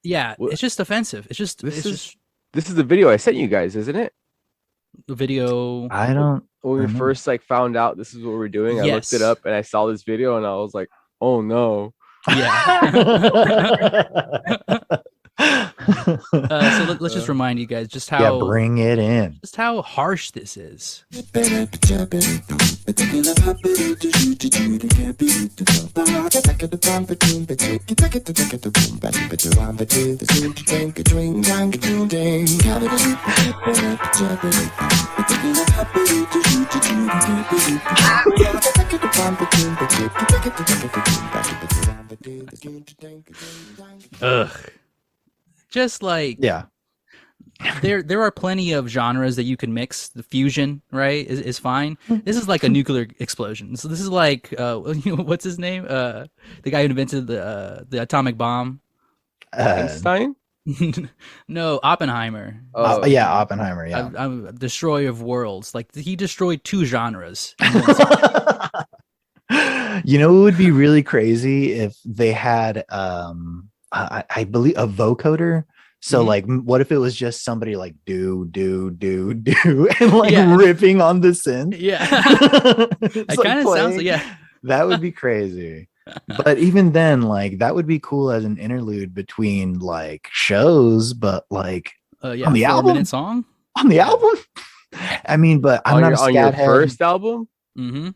yeah, Well, it's just offensive. It's just This it's is just this is the video I sent you guys, isn't it? the video. I don't. When we remember. first like found out this is what we're doing, I looked Yes. it up and I saw this video and I was like, oh no. Yeah. So let's just remind you guys just Yeah, how bring it in. just how harsh this is. Ugh. Just like Yeah. there are plenty of genres that you can mix. The fusion, right, is fine. This is like a nuclear explosion. So this is like what's his name? The guy who invented the atomic bomb. Einstein? No, Oppenheimer. Oh, Yeah, Oppenheimer. Yeah. I'm a destroyer of worlds. Like, he destroyed two genres. You know, it would be really crazy if they had, I believe, a vocoder. So, Mhm. like, what if it was just somebody like do, and like Yeah. ripping on the synth? Yeah. It's It like kind of sounds playing. yeah. That would be crazy. But even then, like, that would be cool as an interlude between like shows, but like Yeah, On the 4 album? minute song. on the album. I mean, but I'm on not your, a on your scat head. first album? Mm-hmm.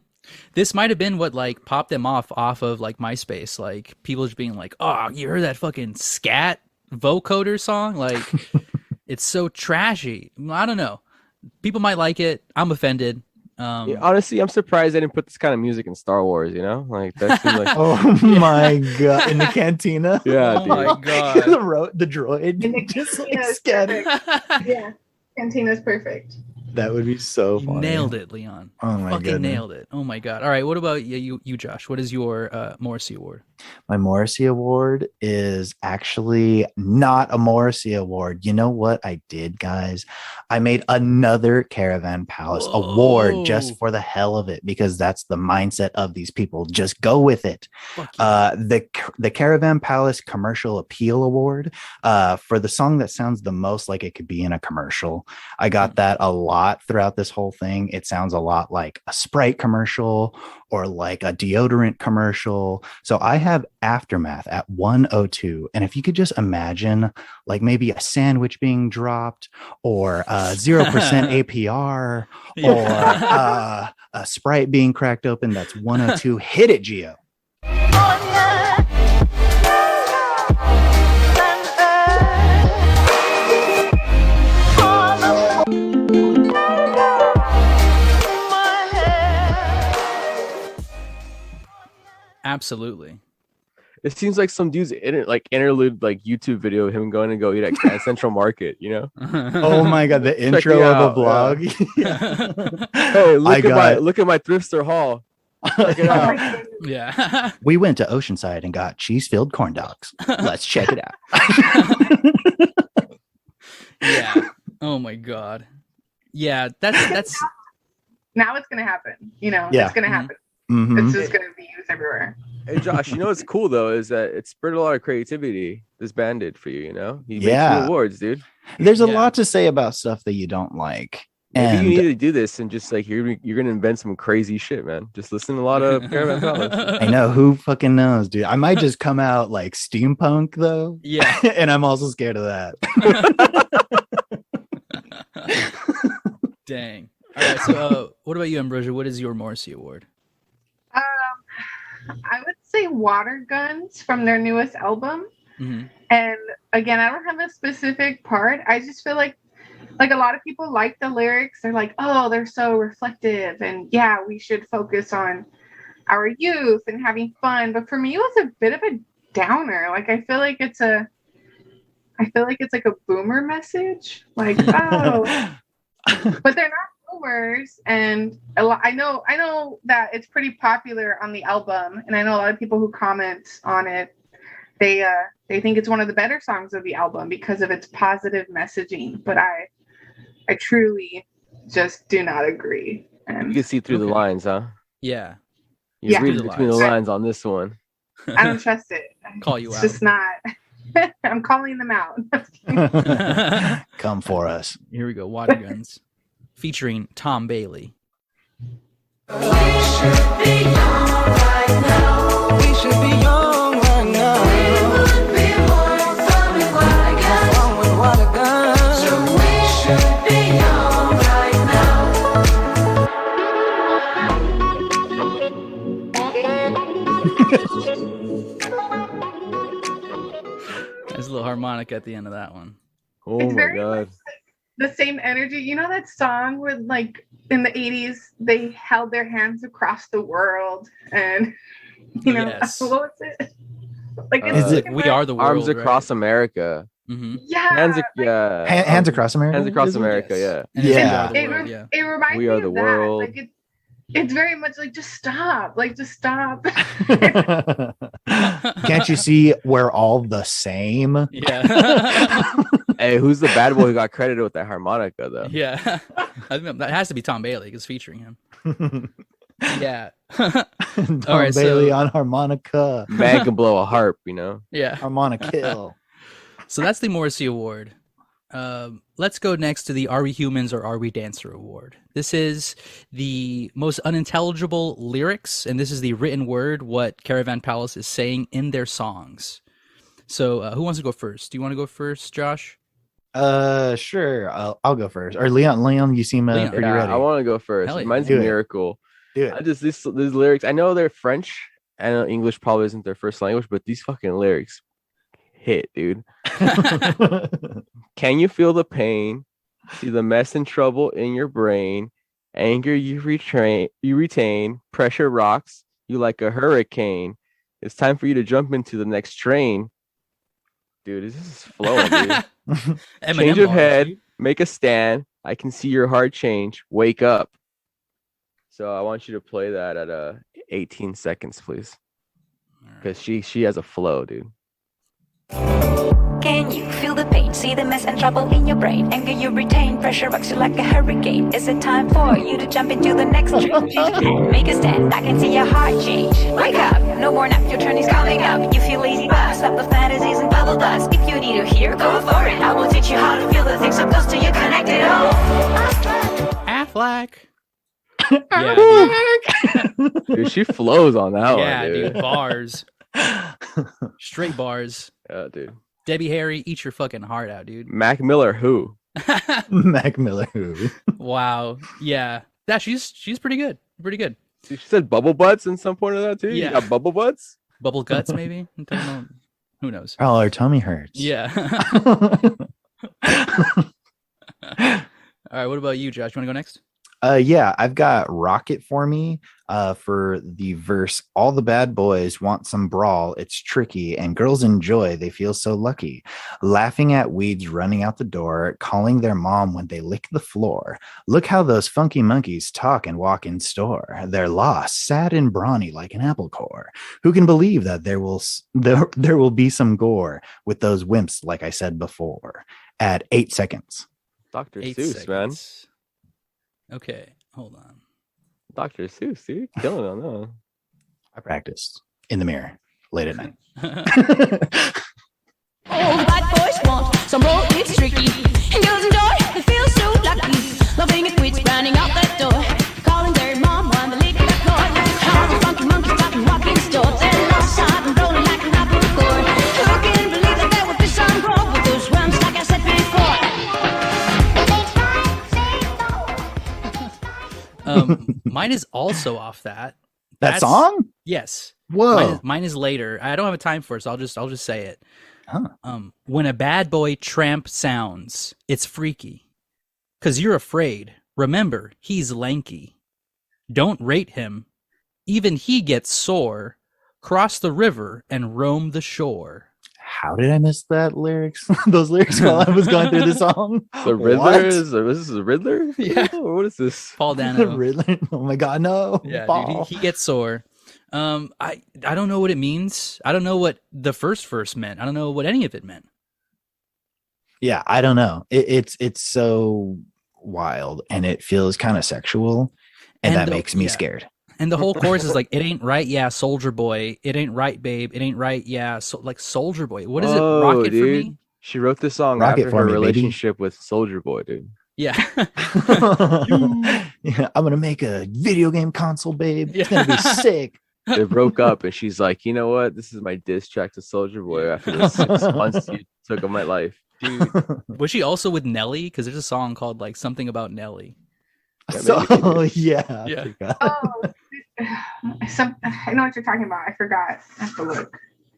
This might have been what like popped them off of like MySpace. Like, people just being like, "Oh, you heard that fucking scat vocoder song? Like, it's so trashy." I don't know. People might like it. I'm offended. Yeah, honestly, I'm surprised they didn't put this kind of music in Star Wars, you know? Like that seemed like Oh my god! In the cantina. yeah, Oh dude. my god. the droid In the just like cantina is scattered. perfect. Yeah, Cantina's perfect. That would be so You funny. nailed it, Leon. Oh my Fucking goodness. nailed it. Oh my god. All right, what about you, Josh? What is your Morrissey Award? My Morrissey Award is actually not a Morrissey Award. You know what I did, guys? I made another Caravan Palace Whoa. award just for the hell of it, because that's the mindset of these people. Just go with it. Fuck yeah. The Caravan Palace Commercial Appeal Award for the song that sounds the most like it could be in a commercial. I got that a lot throughout this whole thing. It sounds a lot like a Sprite commercial or like a deodorant commercial. So I have Aftermath at 102. And if you could just imagine like maybe a sandwich being dropped or 0% APR or a Sprite being cracked open, that's 102. Hit it, Gio. Absolutely. It seems like some dude's interlude like YouTube video of him going to go eat at Grand Central Market, you know? Oh my god, the intro me of a out, blog. Hey, I look at my thrift store haul. Check it Oh out. my goodness. Yeah. We went to Oceanside and got cheese-filled corn dogs. Let's check it out. Yeah. Oh my god. Yeah, that's Now it's gonna happen. You know, Yeah. it's gonna happen. Mhm. It's just gonna be used everywhere. Hey Josh, you know what's cool though is that it spurred a lot of creativity. This band did for you, you know? You made Yeah. 2 awards, dude. There's a Yeah. lot to say about stuff that you don't like. Maybe And you need to do this and just like you're gonna invent some crazy shit, man. Just listen to a lot of Caravan Palace. I know, who fucking knows, dude. I might just come out like steampunk though. Yeah. And I'm also scared of that. Dang. All right. So, what about you, Ambrosia? What is your Morrissey Award? I would say Water Guns from their newest album. Mm-hmm. And again, I don't have a specific part. I just feel like a lot of people like the lyrics. They're like, oh, they're so reflective. And yeah, we should focus on our youth and having fun. But for me, it was a bit of a downer. Like, I feel like it's like a boomer message. Like, oh, but they're not boomers. And I know that it's pretty popular on the album. And I know a lot of people who comment on it. They think it's one of the better songs of the album because of its positive messaging. But I truly just do not agree. And You can see through the lines, huh? Yeah. You Yeah. read between the lines on this one. I don't trust it. Call you It's out. just not. I'm calling them out. Come for us. Here we go. Water Guns, featuring Tom Bailey. We should be young right now. We would be more fun with water guns. So we should be young right now. There's a little harmonica at the end of that one. Oh It's my very god. The same energy. You know that song where, like, in the 80s, they held their hands across the world, and Yes. what was it? Like, Is Like, we are the world. Arms Across America. Mm-hmm. yeah. Hands across America. Hands Across is it? America, Yes. yeah. And Yeah. We Are the World, yeah. It reminds We me Are of the that. World. Like, it's very much like, just stop. Like, just stop. Can't you see we're all the same? Yeah. Hey, who's the bad boy who got credited with that harmonica though? Yeah. I think that has to be Tom Bailey because featuring him. Yeah. Tom All right, Bailey so- on harmonica. Man can blow a harp, you know. Yeah. Harmonica kill. So that's the Morrissey Award. Let's go next to the Are We Humans or Are We Dancer Award. This is the most unintelligible lyrics, and this is the written word, what Caravan Palace is saying in their songs. So who wants to go first? Do you want to go first, Josh? Sure. I'll go first. Or Leon, you seem Leon. pretty Yeah, ready. I want to go first. Hell yeah. Mine's a Do it. miracle. Do I it. just these lyrics. I know they're French. I know English probably isn't their first language, but these fucking lyrics hit, dude. Can you feel the pain? See the mess and trouble in your brain. Anger you retain. Pressure rocks you like a hurricane. It's time for you to jump into the next train. Dude, this is flowing, dude. Eminem Change of bars, head. dude. Make a stand. I can see your heart change. Wake up. So I want you to play that at 18 seconds, please. Because she has a flow, dude. Can you feel the pain? See the mess and trouble in your brain. Anger you retain, pressure rocks you like a hurricane. Is it time for you to jump into the next train? Make a stand, I can see your heart change. Wake up, no more nap, your turn is coming up. You feel lazy, but stop the fantasies and bubble dust. If you need to hear, go for it. I will teach you how to feel the things so close to you, connected. Affleck. Yeah, dude. Dude, she flows on that Yeah, one, dude. dude. Bars. Straight bars. Yeah, dude. Debbie Harry, eat your fucking heart out, dude. Mac Miller, who? Mac Miller. Who? Wow. Yeah. That she's pretty good. Pretty good. She said bubble butts in some point of that too. Yeah. You got bubble butts. Bubble guts, maybe? I'm talking about- who knows? Oh, her tummy hurts. Yeah. All right. What about you, Josh? You want to go next? Yeah, I've got Rocket for me for the verse. All the bad boys want some brawl. It's tricky and girls enjoy. They feel so lucky. Laughing at weeds running out the door, calling their mom when they lick the floor. Look how those funky monkeys talk and walk in store. They're lost, sad and brawny like an apple core. Who can believe that there will be some gore with those wimps, like I said before, at 8 seconds. Dr. 8 Seuss, man. seconds. Okay. Hold on. Dr. Seuss, dude. Killing it on that one. I practiced in the mirror late at night. All the bad boys want some roll, it's tricky. And girls enjoy, they feel so lucky. Loving it, wits running out that door. Calling their mom when they lick the floor. How the funky monkey talking walking store. They're lost out and rolling like an apple core. Who can believe that there would be some wrong with those worms like I said before? Mine is also off that. That song? Yes. Whoa. Mine is later. I don't have a time for it, so I'll just say it. Huh. When a bad boy tramp sounds, it's freaky. 'Cause you're afraid. Remember, he's lanky. Don't rate him. Even he gets sore. Cross the river and roam the shore. How did I miss that lyrics? Those lyrics while I was going through the song. The Riddler is this the Riddler? Yeah. What is this? Paul The Dano. Riddler. Oh my god, no. Yeah, Paul. dude, he gets sore. I don't know what it means. I don't know what the first verse meant. I don't know what any of it meant. Yeah, I don't know. It's so wild and it feels kind of sexual, and that makes me scared. And the whole chorus is like, it ain't right, yeah, soldier boy. It ain't right, babe. It ain't right, yeah. So like soldier boy. What is it? Rocket dude. for me? She wrote this song Rocket after for her me, baby. relationship with Soldier Boy, dude. Yeah. Yeah, I'm gonna make a video game console, babe. It's Yeah. gonna be sick. They broke up, and she's like, you know what? This is my diss track to Soldier Boy after the 6 months you took of my life. Dude. Was she also with Nelly? Because there's a song called like something about Nelly. Yeah, So yeah. Yeah. I forgot. Oh, I know what you're talking about. I forgot. I have to look.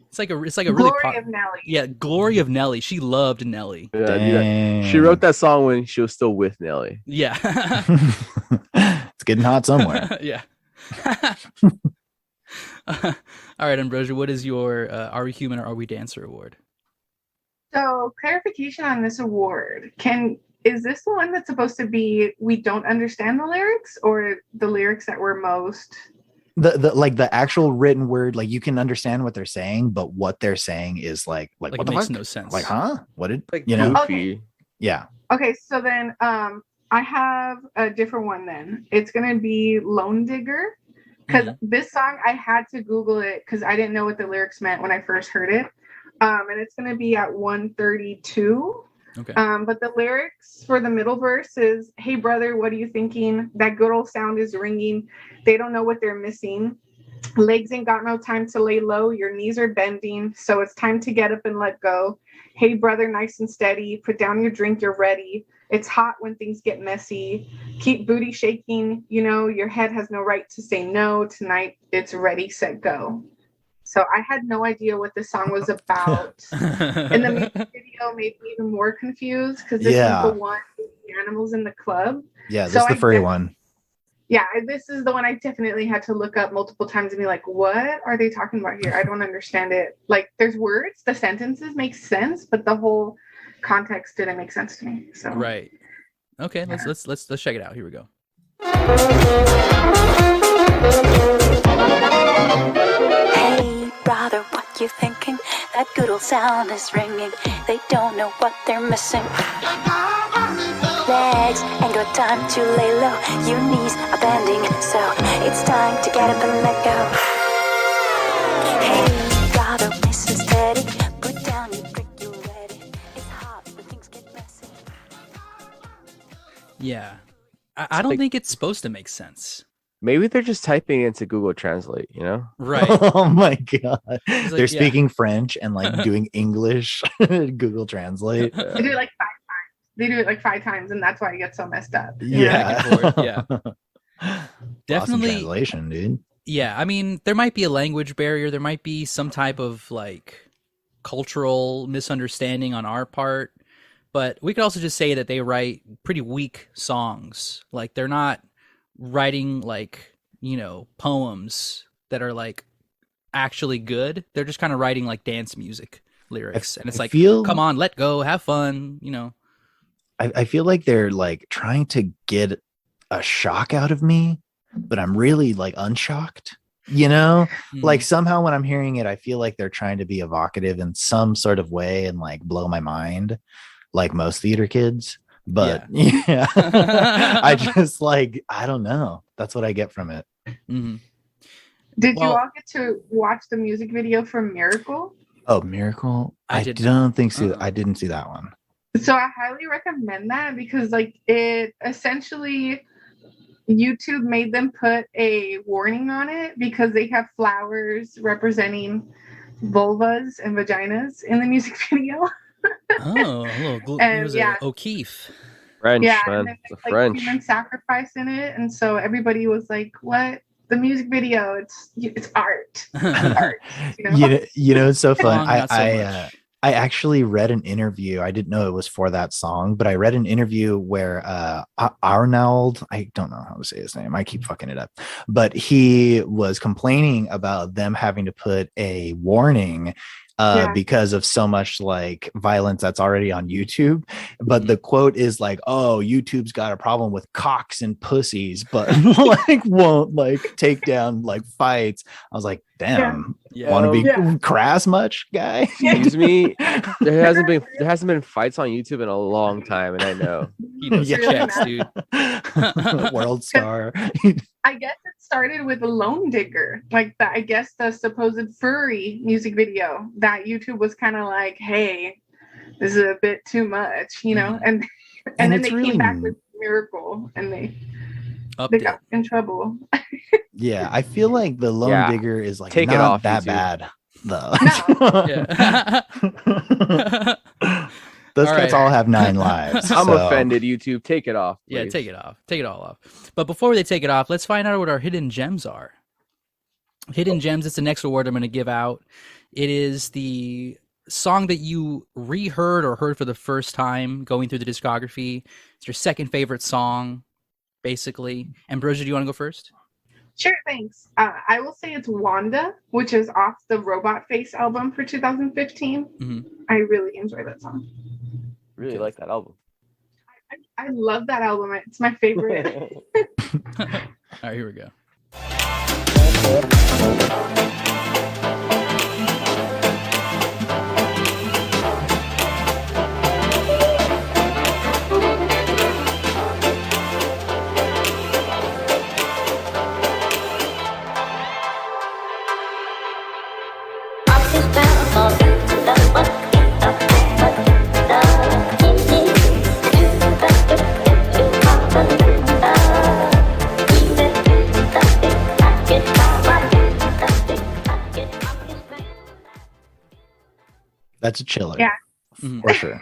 It's like a really Glory of Nelly. Yeah, Glory of Nelly. She loved Nelly. Yeah, dude, she Dang. wrote that song when she was still with Nelly. Yeah. It's getting hot somewhere. Yeah. All right, Ambrosia, what is your Are We Human or Are We Dancer award? So, clarification on this award. Is this the one that's supposed to be we don't understand the lyrics, or the lyrics that were most The like the actual written word, like you can understand what they're saying, but what they're saying is like Like what it the makes fuck? no sense. Like, huh? What did Like you know? goofy. Yeah. Okay, so then I have a different one then. It's gonna be Lone Digger. Because this song I had to Google it because I didn't know what the lyrics meant when I first heard it. And it's gonna be at 132. Okay. But the lyrics for the middle verse is, "Hey brother, what are you thinking? That good old sound is ringing. They don't know what they're missing. Legs ain't got no time to lay low. Your knees are bending, so it's time to get up and let go. Hey brother, nice and steady. Put down your drink, you're ready. It's hot when things get messy. Keep booty shaking. You know, your head has no right to say no. Tonight, it's ready, set, go." So I had no idea what this song was about. And the music video made me even more confused because this is the one with the animals in the club. Yeah, this is the furry one. Yeah, this is the one I definitely had to look up multiple times and be like, what are they talking about here? I don't understand it. Like, there's words, the sentences make sense, but the whole context didn't make sense to me. So Right. Okay, let's check it out. Here we go. Hey, brother, what you thinking? That good old sound is ringing. They don't know what they're missing. Legs ain't got time to lay low. Your knees are bending, so it's time to get up and let go. Hey, brother, listen steady. Put down your drink, you're ready. It's hot when things get messy. Yeah. I don't think it's supposed to make sense. Maybe they're just typing into Google Translate, you know? Right. Oh my god. like, They're speaking French and like doing English Google Translate. they do it like 5 times. They do it like 5 times, and that's why it gets so messed up. Yeah. Yeah. Definitely. Awesome translation, dude. Yeah, I mean, there might be a language barrier. There might be some type of like cultural misunderstanding on our part. But we could also just say that they write pretty weak songs. Like they're not writing like, you know, poems that are like actually good. They're just kind of writing like dance music lyrics. And it's like, come on, let go, have fun, you know. I feel like they're like trying to get a shock out of me, but I'm really like unshocked, you know? Like somehow when I'm hearing it, I feel like they're trying to be evocative in some sort of way and like blow my mind, like most theater kids. But yeah, I just like, I don't know. That's what I get from it. Mm-hmm. Did you all get to watch the music video for Miracle? Oh, Miracle? I don't think so. I didn't see that one. So I highly recommend that because like it essentially YouTube made them put a warning on it because they have flowers representing vulvas and vaginas in the music video. Oh, a little And, was yeah. O'Keefe. French, Yeah, man. and then It's a there's like French. human sacrifice in it, and so everybody was like, "What? The music video? It's art. It's art." You know? It's so fun. Song, not so much. I actually read an interview. I didn't know it was for that song, but I read an interview where Arnold, I don't know how to say his name. I keep fucking it up. But he was complaining about them having to put a warning Yeah. because of so much like violence that's already on YouTube. But the quote is like, "Oh, YouTube's got a problem with cocks and pussies, but like won't like take down like fights." I was like, damn, Yeah. want to be Yeah. crass much, guy? Excuse me. There hasn't been fights on YouTube in a long time, and I know. He knows the Really checks, not. dude. World star. I guess it started with Lone Digger, like I guess the supposed furry music video that YouTube was kind of like, "Hey, this is a bit too much," you know, and And then it's they really- came back with Miracle, and they Upped got in trouble. Yeah, I feel like the Lone Yeah. Digger is like Take it not off, that YouTube. bad though. Yeah. Those All cats right. all have 9 lives. I'm so- offended, YouTube. Take it off. Yeah, please. take it off. Take it all off. But before they take it off, let's find out what our hidden gems are. Hidden gems, it's the next award I'm going to give out. It is the song that you reheard or heard for the first time going through the discography. It's your second favorite song, basically. Ambrosia, do you want to go first? Sure, thanks. I will say it's Wanda, which is off the Robot Face album for 2015. Mhm. I really enjoy that song. Really like that album. I love that album. It's my favorite. All right, here we go. That's a chiller. Yeah. Mhm. For sure.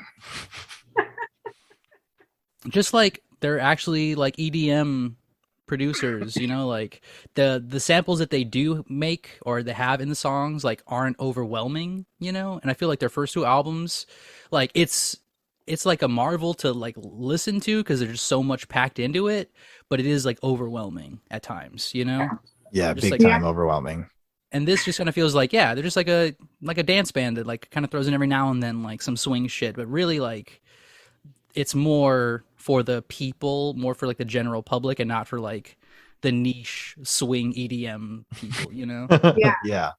Just like they're actually like EDM producers, you know, like the samples that they do make or they have in the songs like aren't overwhelming, you know. And I feel like their first 2 albums, like it's like a marvel to like listen to because there's so much packed into it, but it is like overwhelming at times, you know. Yeah, Just big like- time overwhelming. And this just kind of feels like, yeah, they're just like a dance band that like kind of throws in every now and then like some swing shit, but really like it's more for the people, more for like the general public, and not for like the niche swing EDM people, you know. Yeah. Yeah.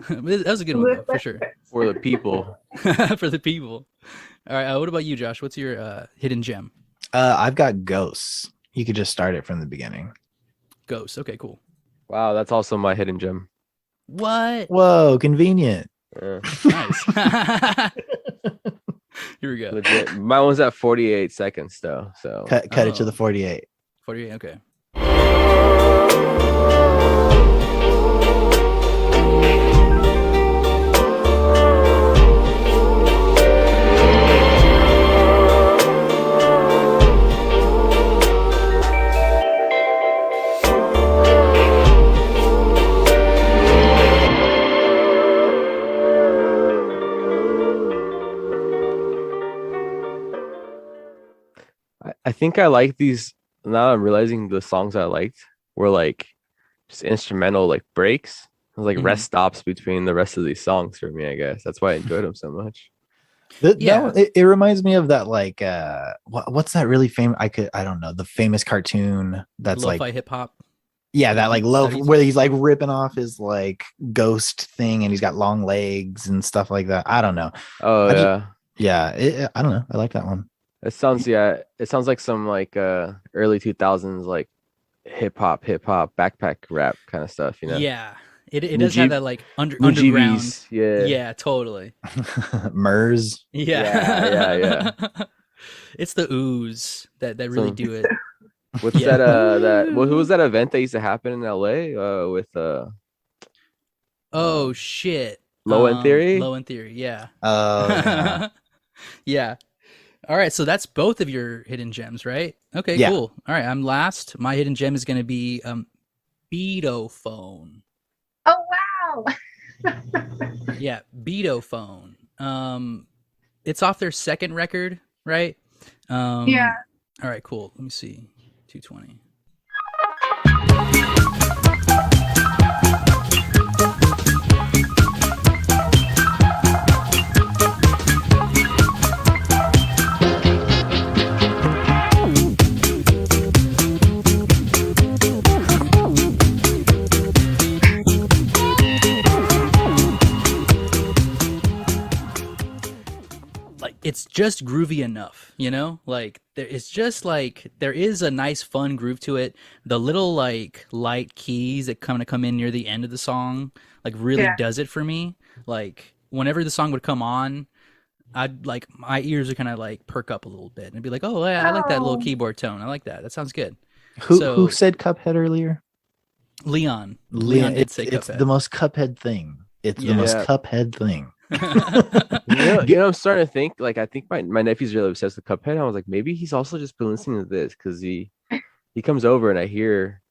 That was a good one though, for sure. For the people. For the people. All right, what about you, Josh? What's your hidden gem? I've got Ghosts. You could just start it from the beginning. Ghost. Okay, cool. Wow, that's also my hidden gem. What? Whoa, convenient. Yeah, Nice. Here we go. legit. My one's at 48 seconds though. So Cut it to Oh. the 48. 48. Okay. I think I like these. Now I'm realizing the songs I liked were like just instrumental, like breaks. It was like Mhm. rest stops between the rest of these songs for me. I guess that's why I enjoyed them so much. Yeah. It reminds me of that like what's that really famous I don't know, the famous cartoon that's Lo-fi like hip hop. that like low 70s. where he's like ripping off his like ghost thing and he's got long legs and stuff like that. I don't know. Oh I just- yeah. Yeah, I don't know. I like that one. It sounds like some like early 2000s like hip hop backpack rap kind of stuff, you know. Yeah. It does have Mujib- that like underground. Mujibis, yeah. Yeah, totally. Mers. Yeah. Yeah. It's the ooze that really So- do it. What's Yeah. who was that event that used to happen in LA with Oh shit. Low End Theory? Low End Theory, yeah. Oh, yeah. Yeah. All right, so that's both of your hidden gems, right? Okay, Yeah. cool. All right, I'm last. My hidden gem is going to be Beto Phone. Oh wow. Yeah, Beto Phone. It's off their second record, right? Yeah. All right, cool. Let me see. 220. Like it's just groovy enough, you know? Like it's just like there is a nice fun groove to it. The little like light keys that kind of come in near the end of the song like really Yeah. does it for me. Like whenever the song would come on, I'd like my ears would kind of like perk up a little bit and be like, "Oh, yeah, I like that little Oh. keyboard tone. I like that. That sounds good." Who So- said Cuphead earlier? Leon did It's, say it's Cuphead. the most Cuphead thing. It's Yeah. the most Yeah. Cuphead thing. I'm starting to think like I think my nephew's really obsessed with Cuphead. I was like, maybe he's also just been listening to this because he comes over and I hear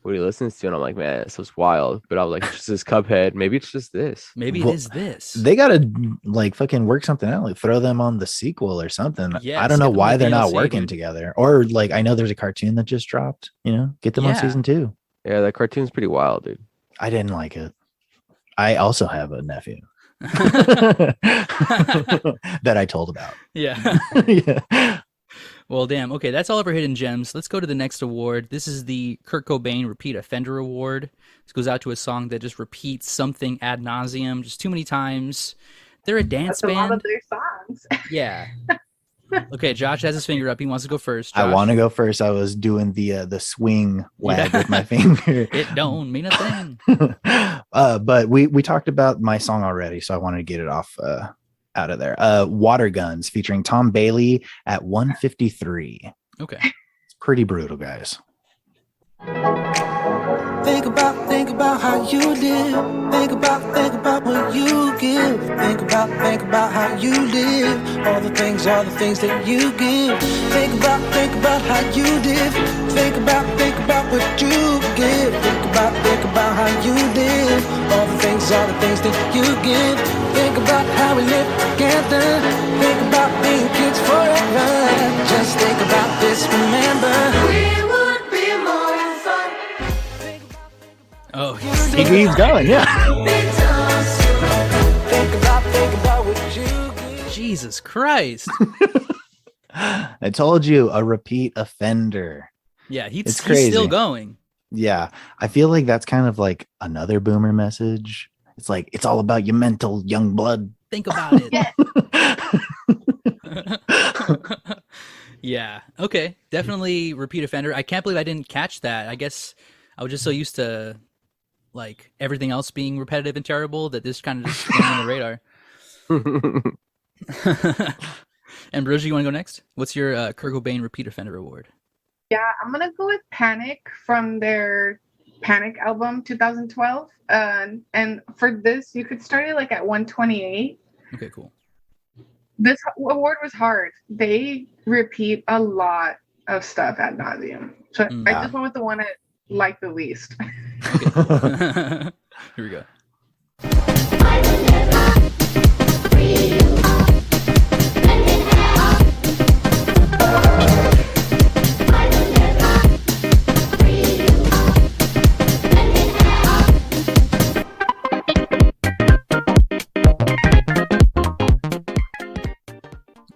what he listens to, and I'm like, man, this was wild. But I was like, it's just this Cuphead. Maybe it's just this. Maybe Well, it is this. They gotta like fucking work something out, like throw them on the sequel or something. Yes, I don't know get them why on they're not DLC, working dude. together. Or like I know there's a cartoon that just dropped. You know, get them on Yeah. season 2. Yeah, that cartoon's pretty wild, dude. I didn't like it. I also have a nephew that I told about. Yeah. Yeah. Well, damn. Okay, that's all of our hidden gems. Let's go to the next award. This is the Kurt Cobain Repeat Offender Award. This goes out to a song that just repeats something ad nauseum, just too many times. They're a dance That's a lot band. of their songs. Yeah. Okay, Josh has his finger up. He wants to go first. I Josh? want to go first. I was doing the swing wag Yeah. with my finger. It don't mean a thing. But we talked about my song already, so I wanted to get it off out of there. Water Guns featuring Tom Bailey at 153. Okay. It's pretty brutal, guys. Think about how you live. Think about what you give. Think about how you live. All the things that you give. Think about how you live. Think about what you give. Think about how you live. All the things that you give. Think about how we live together. Think about being kids forever. Just think about this, remember. We would be more fun. Oh, He keeps going, yeah. Think about what you give. Jesus Christ. I told you, a repeat offender. Yeah, It's he's crazy. still going. Yeah, I feel like that's kind of like another boomer message. It's like it's all about your mental young blood. Think about it. Yeah. Yeah. Okay. Definitely repeat offender. I can't believe I didn't catch that. I guess I was just so used to like everything else being repetitive and terrible that this kind of just went on the radar. Ambrosia, you want to go next? What's your Kurt Cobain repeat offender award? Yeah, I'm gonna go with Panic from their Panic album 2012. And for this, you could start it like at 128. Okay, cool. This award was hard. They repeat a lot of stuff ad nauseum. So I just went with the one I like the least. Okay, cool. Here we go.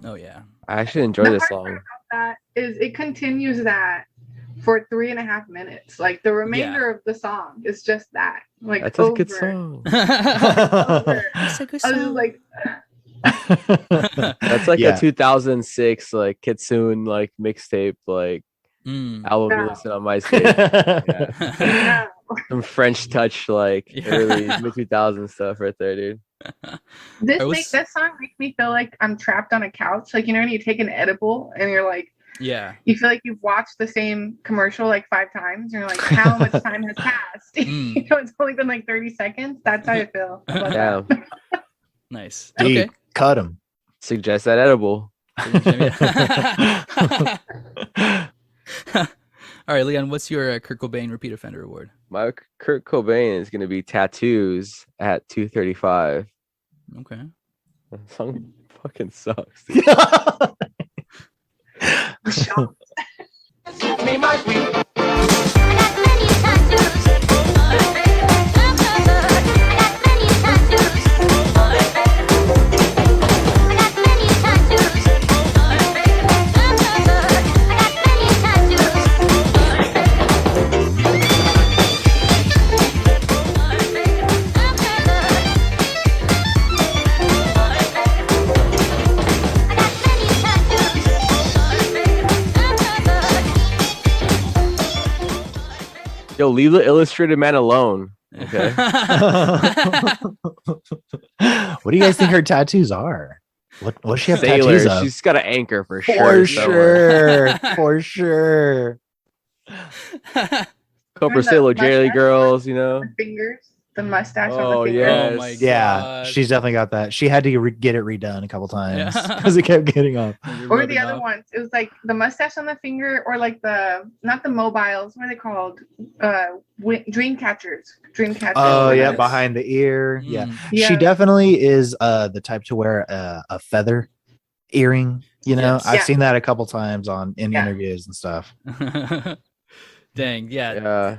Oh yeah. I actually enjoy The this hard part song. about that is it continues that for 3.5 minutes. Like the remainder of the song is just that. Like That's a over, good song. over. That's a good I was just like, That's like Yeah. a 2006 like Kitsune like mixtape like Mm. album you No. listen on MySpace. Yeah. no. Some French touch like Yeah. early mid 2000 stuff right there, dude. This song makes me feel like I'm trapped on a couch. Like, you know, when you take an edible and you're like, Yeah. you feel like you've watched the same commercial like 5 times. And you're like, how much time has passed? Mm. You know, it's only been like 30 seconds. That's how I feel. about Yeah. that. Nice. Deep. Okay. Cut him. Suggest that edible. All right, Leon, what's your Kurt Cobain repeat offender award? My Kurt Cobain is gonna be Tattoos at 2:35. Okay. That song fucking sucks. Dude. Yo, leave the illustrated man alone. Okay. What do you guys think her tattoos are? What does she have Sailor. tattoos of? She's got an anchor for sure. For somewhere. sure. For sure. Copper Remember Sailor the Jelly mustache? Girls, you know. Fingers, the mustache on Oh, the fingers. yes. Oh my Yeah, god. she's definitely got that. She had to get it redone a couple times Yeah. because it kept getting off. You're Or rubbing the other off. ones. It was like the mustache on the finger, or like not the mobiles. What are they called? Dream catchers. Dream catchers. Oh yeah, yes. behind the ear. Yeah. Mm. Yeah. She definitely is the type to wear a feather earring. You know, Yes. I've Yeah. seen that a couple times in Yeah. interviews and stuff. Dang, yeah. Yeah.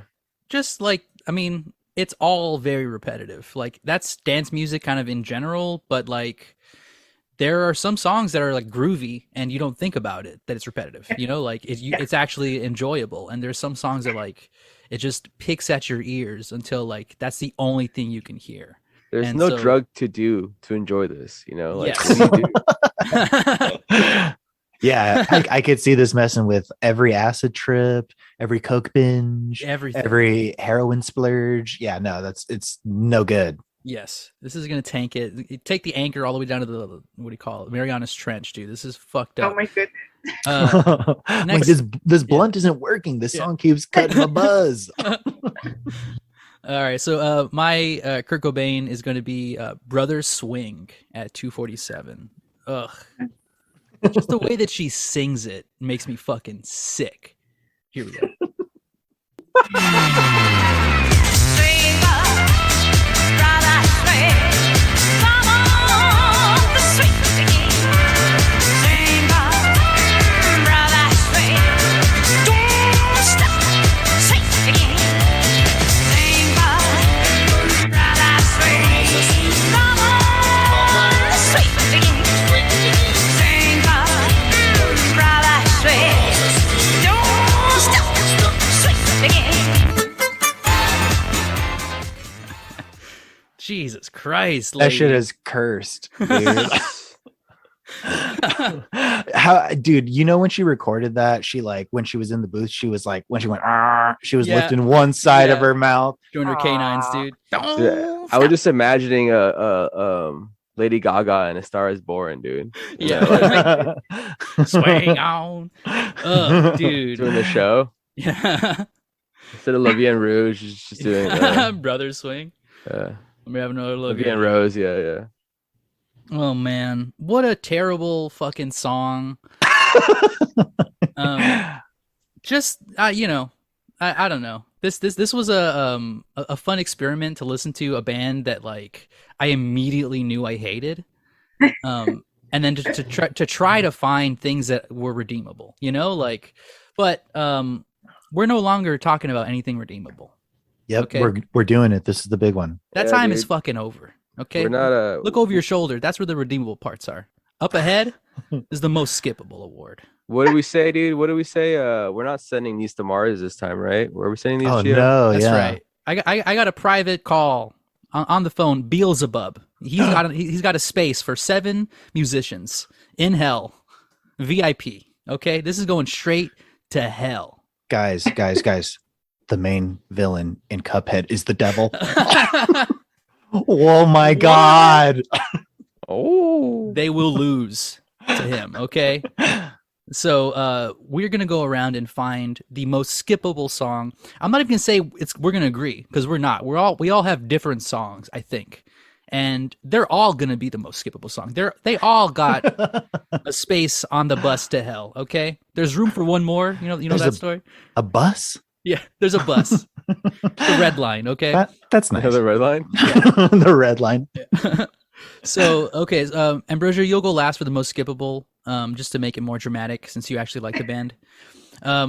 Just like, I mean, it's all very repetitive. Like, that's dance music kind of in general, but like, there are some songs that are like groovy and you don't think about it, that it's repetitive, you know, like it's actually enjoyable. And there's some songs that like, it just picks at your ears until like, that's the only thing you can hear. There's And no so- drug to do to enjoy this, you know? Like, Yes. what do you do? Yeah, I could see this messing with every acid trip, every coke binge, Everything. every heroin splurge. Yeah, no, it's no good. Yes, this is gonna tank it. Take the anchor all the way down to the, what do you call it, Marianas Trench, dude. This is fucked up. Oh my goodness. Like next- this blunt isn't working. This Yeah. song keeps cutting my buzz. All right, so my Kurt Cobain is going to be Brothers Swing at 2:47. Ugh, just the way that she sings it makes me fucking sick. Here we go. Jesus Christ, That shit lady. is cursed, dude. How, dude, you know when she recorded that, she like when she was in the booth, she was like when she went, "Arr," she was Yeah. lifting one side of Yeah. her mouth. Doing her canines, dude. Yeah, I was just imagining a Lady Gaga and A Star Is Born, dude. Yeah. Swing on. Oh, dude. Doing the show Yeah. instead of La Vie en Rouge, she's just doing Brothers Swing. Let me have another La look. Vie en Rose. Yeah. Oh man, what a terrible fucking song. Just you know, I don't know. This was a fun experiment to listen to a band that like I immediately knew I hated, and then to try to find things that were redeemable. You know, like, but we're no longer talking about anything redeemable. Yep, Okay. we're doing it. This is the big one. That Yeah, time is dude. fucking over. Okay, We're not look over your shoulder. That's where the redeemable parts are. Up ahead is the most skippable award. What do we say, dude? What do we say? We're not sending these to Mars this time, right? Were we sending these Oh to you? no, That's yeah. right. I got a private call on the phone. Beelzebub. He's got a space for 7 musicians in hell, VIP. Okay, this is going straight to hell. Guys. The main villain in Cuphead is the devil. Oh my god. Oh, They will lose to him. Okay. So we're gonna go around and find the most skippable song. I'm not even gonna say we're gonna agree because we're not. We all have different songs, I think, and they're all gonna be the most skippable song. They all got a space on the bus to hell. Okay, there's room for one more. You know There's that story. A bus? Yeah, there's a bus, the red line. Okay, That's nice. Another red line. The red line. so okay, Ambrosia, you'll go last for the most skippable, just to make it more dramatic, since you actually like the band.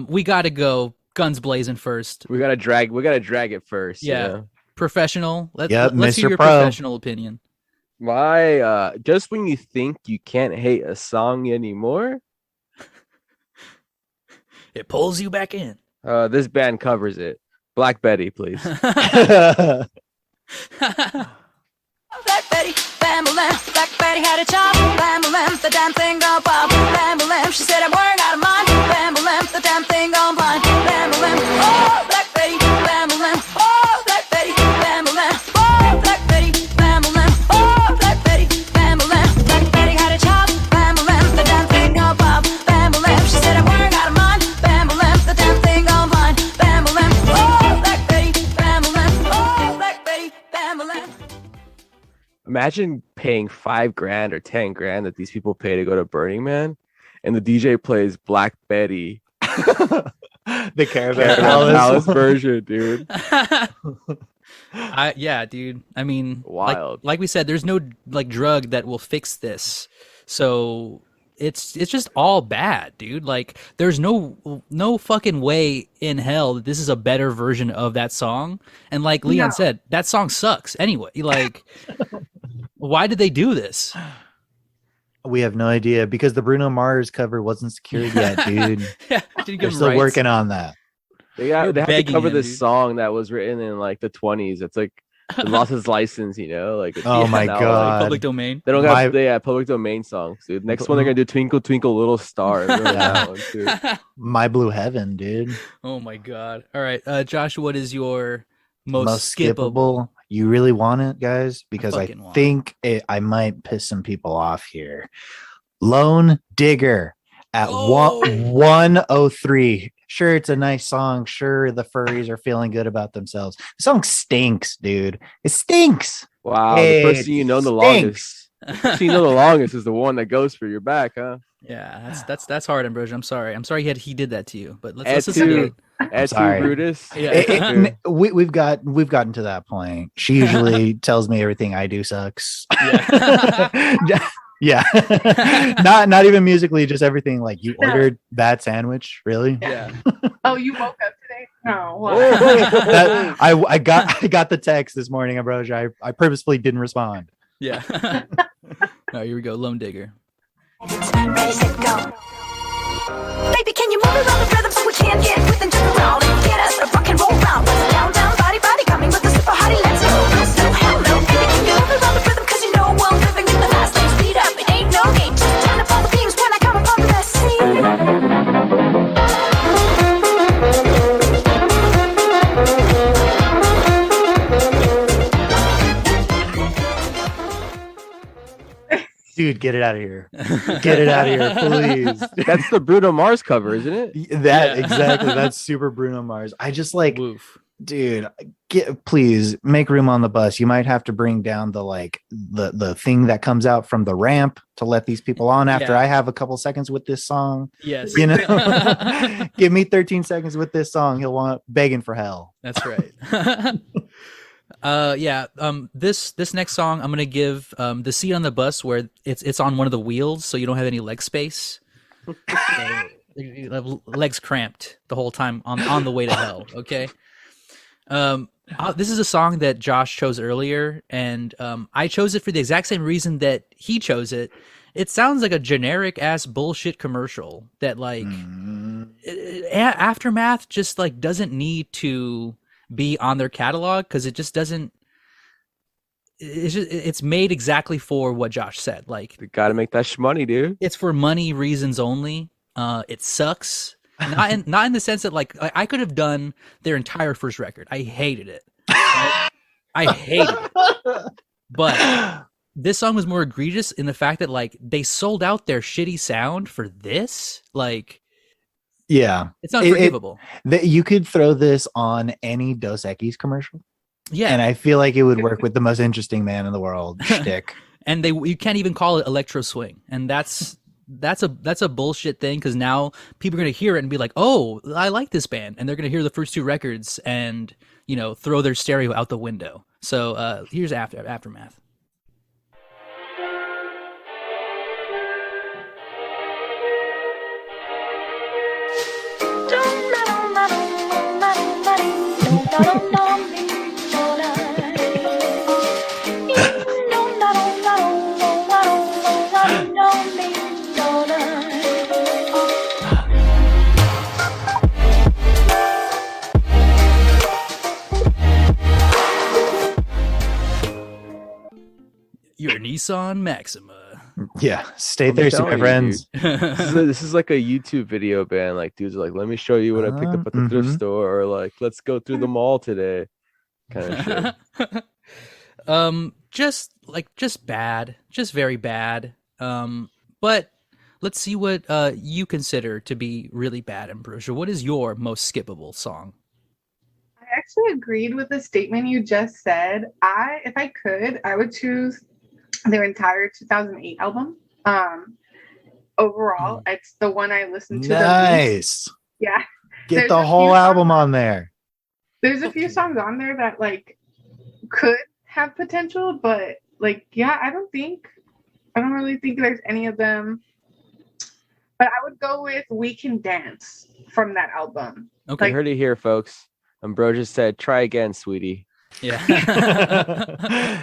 We gotta go guns blazing first. We gotta drag it first. Yeah. You know? Professional. Let's Mr. hear your Pro. professional opinion. My just when you think you can't hate a song anymore, It pulls you back in. this band covers it. Black Betty, please. Black Betty, bam-a-lam. Black Betty had a job, bam-a-lam. The damn thing gone pop, bam-a-lam. She said I'm wearing out of mind, bam-a-lam. The damn thing gone blind, bam-a-lam. Oh, Black Betty, bam-a-lam. Oh, Black Betty, bam-a-lam. Oh, Black Betty, bam-a-lam. Oh, Black Betty, bam-a-lam. Black Betty had a job, bam-a-lam. The damn thing gone pop, bam-a-lam. She said I'm wearing out of mind, bam-a-lam. The damn thing gone blind, bam-a-lam. Oh, Black Betty, bam-a-lam. Oh, Black Betty, bam-a-lam. Imagine paying $5,000 or $10,000 that these people pay to go to Burning Man, and the DJ plays Black Betty, The Caravan Palace version, dude. Yeah, dude. I mean, Wild. Like we said, there's no like drug that will fix this. So it's just all bad, dude. Like there's no fucking way in hell that this is a better version of that song. And like Leon said, that song sucks anyway. Like, why did they do this? We have no idea because the Bruno Mars cover wasn't secured yet, dude. Yeah, didn't They're give still rights. working on that. They have to begging cover him, this dude. song that was written in like the 20s. It's like it lost its license, you know? Like it's Oh my now, God. Public domain. They don't My- have public domain songs, dude. Next one they're gonna do Twinkle Twinkle Little Star. Remember that one, too. My Blue Heaven, dude. Oh my god. All right, Josh, what is your most skippable? skippable. You really want it, guys? Because I fucking want think I might piss some people off here. Lone Digger at Oh. 103. Sure, it's a nice song. Sure, the furries are feeling good about themselves. The song stinks, dude. It stinks. Wow, Hey, the person you know the stinks. longest. The person you know the longest is the one that goes for your back, huh? Yeah, that's hard, Ambrosia. I'm sorry. He did that to you. But let's Et listen to tu, it. et tu, sorry. Brutus. Yeah. We've gotten to that point. She usually tells me everything I do sucks. Yeah. Yeah. not even musically, just everything. Like, you ordered bad sandwich, really? Yeah. Oh, you woke up today? No. What? That, I got the text this morning, Ambrosia. I purposefully didn't respond. Yeah. All right, here we go. Lone Digger. Ready, set, go. Baby, can you move around the rhythm so we can get with and jump around and get us a rock and roll round? Down, down, body, body, coming with a super hottie. Let's go. So hell no, baby, can you move around the rhythm? Cause you know we're living in the fast lane. Speed up, it ain't no game. Just turn up all the beams when I come upon the best scene. Dude, get it out of here. Get it out of here, please. That's the Bruno Mars cover, isn't it? That Yeah. exactly. That's super Bruno Mars. I just like, Woof. dude, please make room on the bus. You might have to bring down the thing that comes out from the ramp to let these people on after Yeah. I have a couple seconds with this song. Yes. You know, give me 13 seconds with this song. He'll want begging for hell. That's right. This next song I'm gonna give the seat on the bus where it's on one of the wheels, so you don't have any leg space. So, you have legs cramped the whole time on the way to hell. Okay. This is a song that Josh chose earlier, and I chose it for the exact same reason that he chose it. It sounds like a generic ass bullshit commercial that like Aftermath just like doesn't need to be on their catalog because it just doesn't. It's made exactly for what Josh said. Like, You gotta make that shmoney, dude. it's for money reasons only. It sucks. Not in the sense that like I could have done their entire first record. I hated it. Right? I hated it. But this song was more egregious in the fact that like they sold out their shitty sound for this. Like, Yeah. it's unforgivable. You could thhrw this on any Dos Equis commercial. Yeah, And I feel like it would work with the most interesting man in the world shtick. and you can't even call it electro swing, and that's a bullshit thing, because now people are gonna hear it and be like, oh, I like this band, and they're gonna hear the first two records and throw their stereo out the window. So here's aftermath. Your Nissan Maxima. Yeah, stay I'm thirsty, my telling you, friends. This is like a YouTube video band. Like dudes are like, let me show you what I picked up at the thrift store, or like, let's go through the mall today, kind of shit. Just bad, just very bad. But let's see what you consider to be really bad, Ambrosia. What is your most skippable song? I actually agreed with the statement you just said. If I could, I would choose their entire 2008 album. Overall, it's the one I listened to the least. Nice. Yeah. Get There's the a whole few album songs on there. There's a few songs on there that like could have potential, but like, yeah, I don't really think there's any of them. But I would go with We Can Dance from that album. Okay. You heard it here, folks. Ambrosia said, try again, sweetie. Yeah.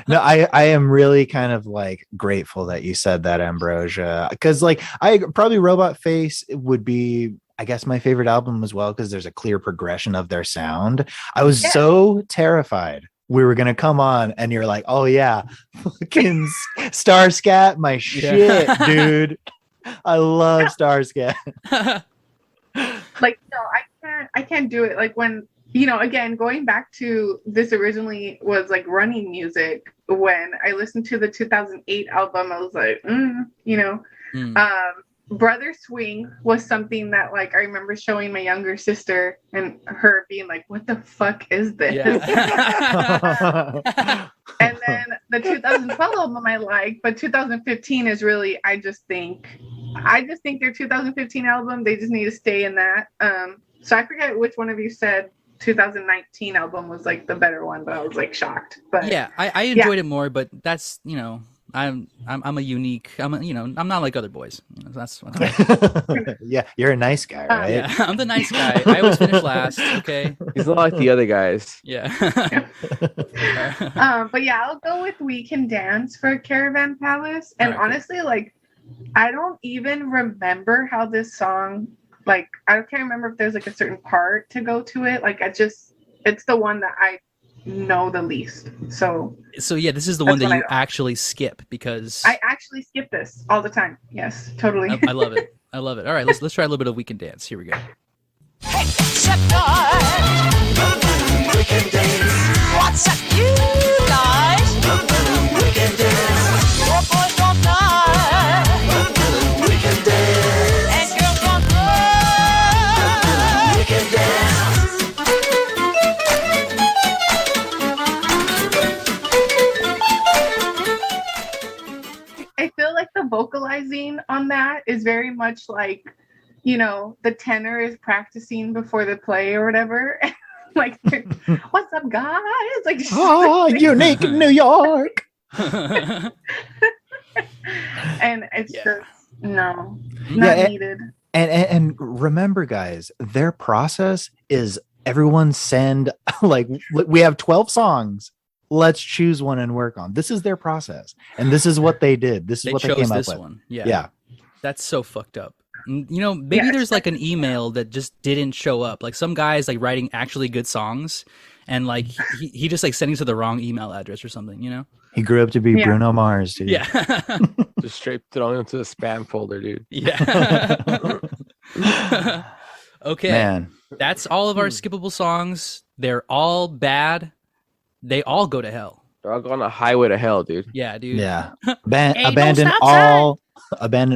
No, I am really kind of like grateful that you said that, Ambrosia, because like I probably Robot Face would be, I guess, my favorite album as well, because there's a clear progression of their sound. I was so terrified we were gonna come on and you're like, oh yeah, fucking Starscat, my shit, dude. I love Starscat. Like, no, I can't do it. Like when, again, going back to this originally was like running music. When I listened to the 2008 album, I was like, Brother Swing was something that like I remember showing my younger sister and her being like, what the fuck is this? Yeah. And then the 2012 album I like, but 2015 is really, I just think their 2015 album, they just need to stay in that. So I forget which one of you said 2019 album was like the better one, but I was like shocked. But yeah, I enjoyed it more, but that's I'm not like other boys. That's Yeah, you're a nice guy, right? Yeah, I'm the nice guy. I always finish last. Okay. He's not like the other guys. Yeah. But yeah, I'll go with We Can Dance for Caravan Palace. And honestly, like, I don't even remember how this song, like, I can't remember if there's like a certain part to go to it. Like, it's the one that I know the least. So yeah, this is the one that you actually skip, because I actually skip this all the time. Yes, totally. I love it. I love it. All right, let's try a little bit of We Can Dance. Here we go. Hey, we can dance. What's up, you guys? We can dance. Your boys don't lie. We can dance. And girls don't cry. We can dance. I feel like the vocalizing on that is very much like, the tenor is practicing before the play or whatever. Like, what's up, guys? Like, unique New York. And it's just not needed. And remember, guys, their process is everyone send, like, we have 12 songs. Let's choose one and work on. This is their process, and this is what they did. This is what they came up with. One. Yeah, that's so fucked up. Maybe there's like an email that just didn't show up. Like some guys like writing actually good songs, and like he just like sending to the wrong email address or something. He grew up to be Bruno Mars, dude. Yeah, just straight thrown into the spam folder, dude. Yeah. Okay, man, that's all of our skippable songs. They're all bad. They all go to hell. They're all on a highway to hell, dude. Yeah, dude. Yeah. Abandon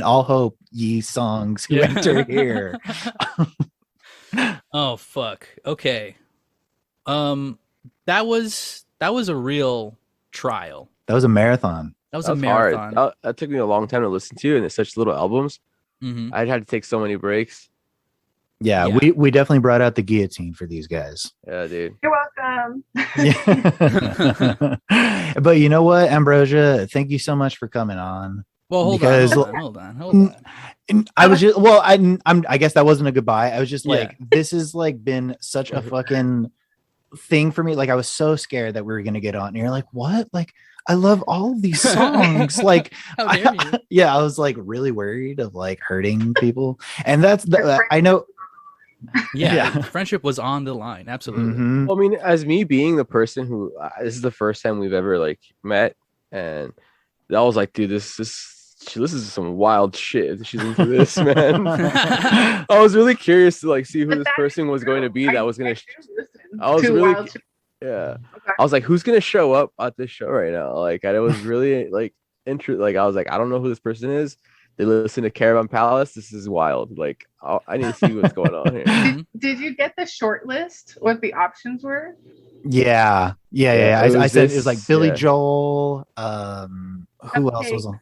all hope, ye songs who enter here. Oh fuck. Okay. That was that was a real trial. That was a marathon. That was That a was marathon. hard. That took me a long time to listen to, and it's such little albums. Mhm. I'd had to take so many breaks. Yeah, Yeah. we definitely brought out the guillotine for these guys. Yeah, dude. You're welcome. Yeah. But you know what, Ambrosia, thank you so much for coming on. Well, hold Because- on. Hold on. And I was just I guess that wasn't a goodbye. I was just like, Yeah. this has like been such a fucking thing for me. Like I was so scared that we were gonna get on. And you're like, what? Like I love all of these songs. Like How dare you? yeah, I was like really worried of like hurting people. And that's I know. Yeah, Yeah. friendship was on the line. Absolutely. Mhm. Well, I mean, as me being the person who this is the first time we've ever like met, and I was like, dude, she listens to some wild shit. She's into this, man. I was really curious to like see who But this that- person was going to be. That was gonna. Listen I was to really- Wild Ch- Yeah, Okay. I was like, who's gonna show up at this show right now? Like, I was really like like I was like, I don't know who this person is. They listen to Caravan Palace. This is wild. Like, I need to see what's going on here. Mhm. Did you get the short list? What the options were? Yeah. Yeah, it I was said it this- was like Billy yeah. Joel. Who else was on?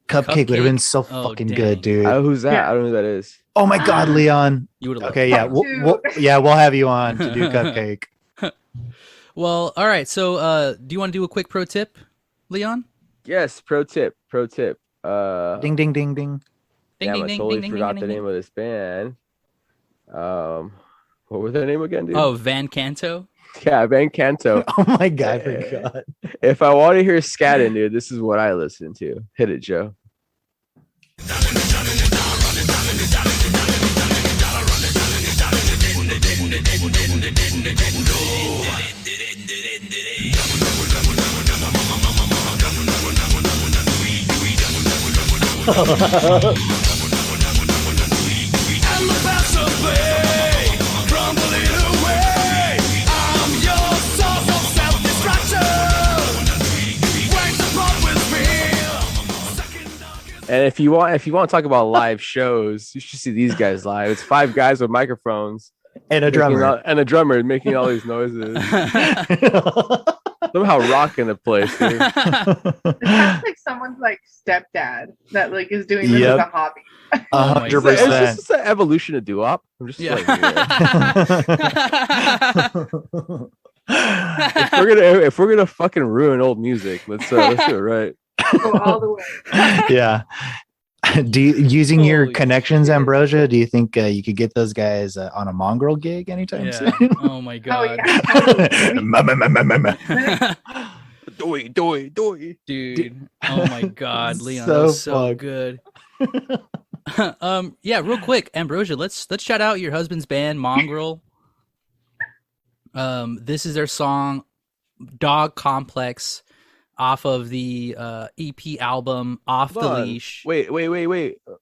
Cupcake would have been so Oh, fucking dang. good, dude. Who's that? Yeah. I don't know who that is. Oh my god, Leon. You would have loved Okay, it. yeah, we'll have you on to do Cupcake. Well, all right. So, do you want to do a quick pro tip, Leon? Yes, pro tip. Ding ding ding ding. Ding, Damn, ding, I ding, totally ding, ding, forgot ding, the ding, name of this band. What was their name again, dude? Oh, Van Canto. Yeah, Van Canto. Oh my god, I Yeah. forgot. If I want to hear scatting, dude, this is what I listen to. Hit it, Joe. And if you want to talk about live shows, you should see these guys live. It's 5 guys with microphones And a making drummer. and a drummer making all these noises. Somehow rocking the place, dude. It sounds like someone's like stepdad that like is doing this Yep. as a hobby. Oh my hundred God. It's percent. just an evolution of doo-wop. I'm just Yeah. like, if we're gonna fucking ruin old music, let's do it right. Go all the way. Yeah. Using your Holy connections, shit. Ambrosia, do you think you could get those guys on a mongrel gig anytime Yeah. soon? Oh my Oh god. yeah. Doy. Dude. Oh my god, Leon. So that was so fucked. good. Yeah, real quick, Ambrosia, let's shout out your husband's band, Mongrel. This is their song Dog Complex off of the EP album Off Hold the on. Leash. Wait.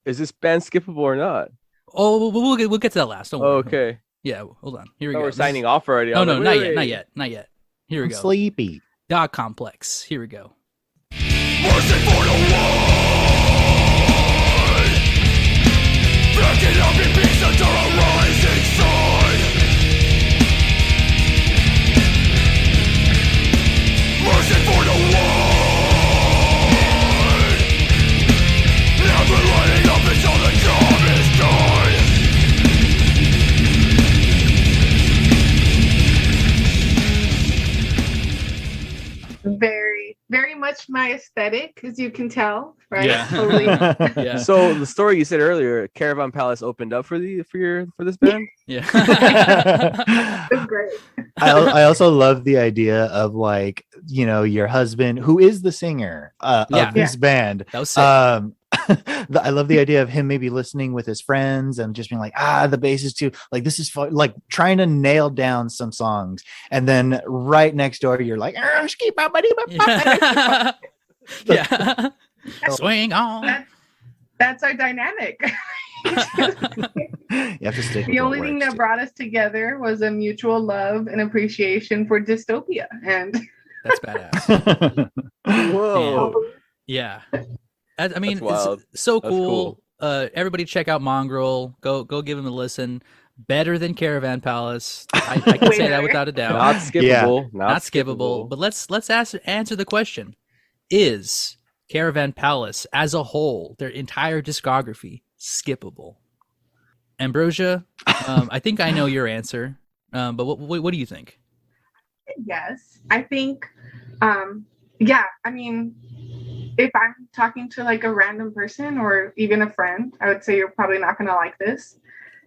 Is this band skippable or not? Oh, we'll get to that last. Don't worry. Okay. Yeah, hold on. Here we Oh, go. we're This signing is- off already. I Oh was no, like, not wait, yet, wait. not yet. Here we I'm go. sleepy. Dog Complex. Here we go. Very, very much my aesthetic, as you can tell, right? Yeah. Totally. Yeah. So the story you said earlier, Caravan Palace opened up for this band. Yeah. It's great. I also love the idea of like, you know, your husband who is the singer Yeah. of this band. That was sick. I love the idea of him maybe listening with his friends and just being like, the bass is too like this is fun. Like trying to nail down some songs, and then right next door you're like, Yeah. Yeah. Swing on. That's our dynamic. you have to stick. The with only what thing works, that dude. brought us together was a mutual love and appreciation for dystopia. And That's badass. Whoa. Yeah. I mean, That's wild. it's so That's cool. Everybody check out Mongrel. Go give him a listen. Better than Caravan Palace. I can say that without a doubt. Not skippable. Not skippable. But let's answer the question: is Caravan Palace as a whole, their entire discography, skippable? Ambrosia, I think I know your answer, but what do you think? Yes, I think, yeah, I mean, if I'm talking to like a random person or even a friend, I would say you're probably not going to like this.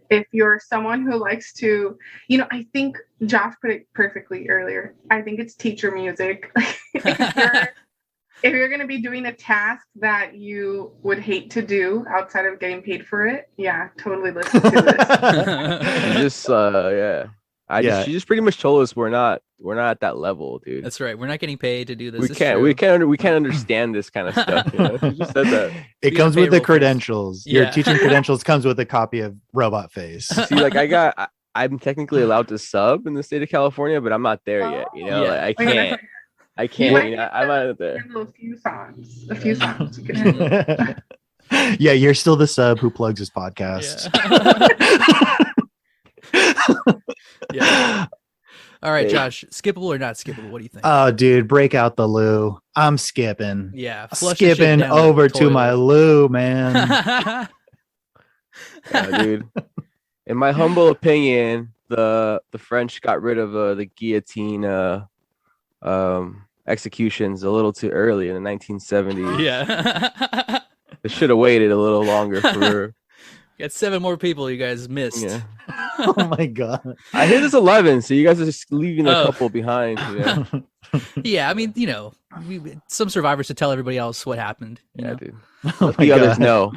If you're someone who likes to, I think Josh put it perfectly earlier. I think it's teacher music. If you're going to be doing a task that you would hate to do outside of getting paid for it, yeah, totally listen to this. She just pretty much told us we're not at that level, dude. That's right. We're not getting paid to do this. We can't understand this kind of stuff. She just said that. It comes with the credentials. Your teaching credentials comes with a copy of Robot Face. See, like I'm technically allowed to sub in the state of California, but I'm not there yet. Like, I can't. I'm not there. A few songs. You can Yeah, you're still the sub who plugs his podcast. Yeah. All right, Josh, skippable or not skippable? What do you think? Oh, dude, break out the loo. I'm skipping. Yeah, skipping over to my loo, man. Dude. In my humble opinion, the French got rid of the guillotine executions a little too early in the 1970s. Yeah. They should have waited a little longer for. Got 7 more people you guys missed. Yeah. Oh my god! I hear there's 11, so you guys are just leaving a couple behind. Yeah, I mean, some survivors to tell everybody else what happened. Yeah, dude. Let the others know.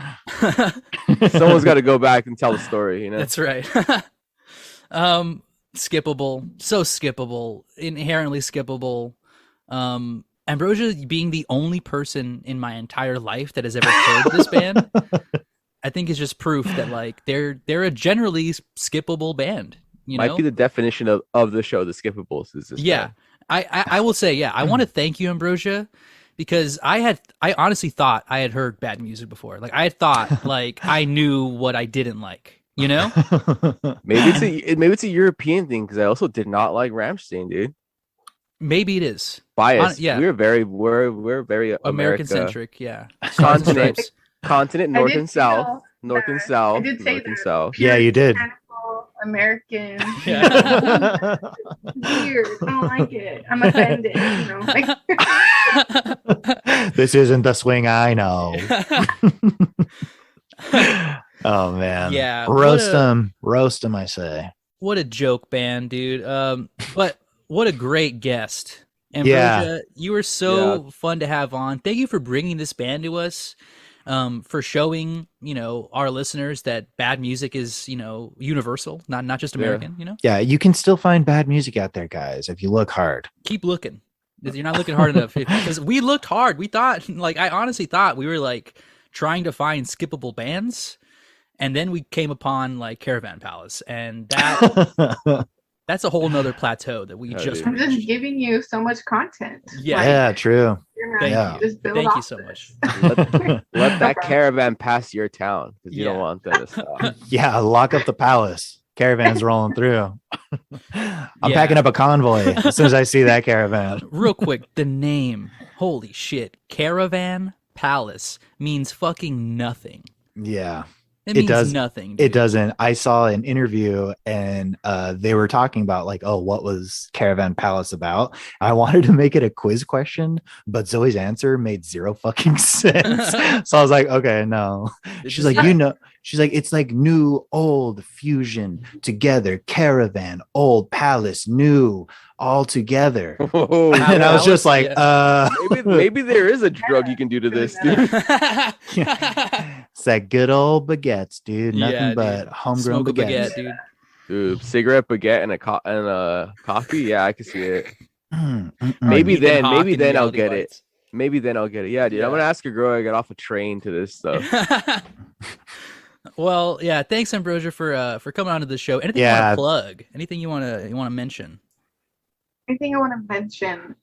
Someone's got to go back and tell the story. That's right. Skippable, so skippable, inherently skippable. Ambrosia being the only person in my entire life that has ever heard this band, I think is just proof that like they're a generally skippable band. Might be the definition of the show, the skippables. Is this band. I will say, I want to thank you, Ambrosia, because I honestly thought I had heard bad music before. Like I had thought like I knew what I didn't like. Maybe it's a European thing because I also did not like Rammstein, dude. Maybe it is biased. We're very American centric. Yeah, continent north and south, north and south, I did say north and south. Yeah, you did. American. Yeah. Weird. I don't like it. I'm offended. This isn't the swing I know. Oh man. Yeah. Roast them, I say. What a joke band, dude. But what a great guest. Ambrosia, you were so fun to have on. Thank you for bringing this band to us. For showing, our listeners that bad music is, universal, not just American, Yeah, you can still find bad music out there, guys, if you look hard. Keep looking. You're not looking hard enough. Because we looked hard. We thought, I honestly thought we were, trying to find skippable bands. And then we came upon, Caravan Palace. And that's a whole nother plateau that we just I'm just giving you so much content. Yeah, true. Thank you so much. Let that caravan pass your town because you don't want them to stop. Yeah, lock up the palace. Caravan's rolling through. I'm packing up a convoy as soon as I see that caravan. Real quick, the name, holy shit, Caravan Palace means fucking nothing. Yeah. It means nothing. Dude. It doesn't. I saw an interview and they were talking about what was Caravan Palace about? I wanted to make it a quiz question, but Zoe's answer made zero fucking sense. So I was like, okay, no. She's like, she's like, it's like new, old fusion together. Caravan, old palace, new, all together. Whoa, and I was just like, maybe there is a drug you can do to this, dude. It's that good old baguettes, dude. Nothing but homegrown baguettes. Dude. Dude, cigarette baguette and a coffee. Yeah, I can see it. Maybe then I'll get it. Maybe then I'll get it. Yeah, dude. I'm gonna ask a girl I got off a train to this stuff. Well, yeah. Thanks, Ambrosia, for coming onto the show. Anything you want to plug? Anything you want to mention? Anything I want to mention?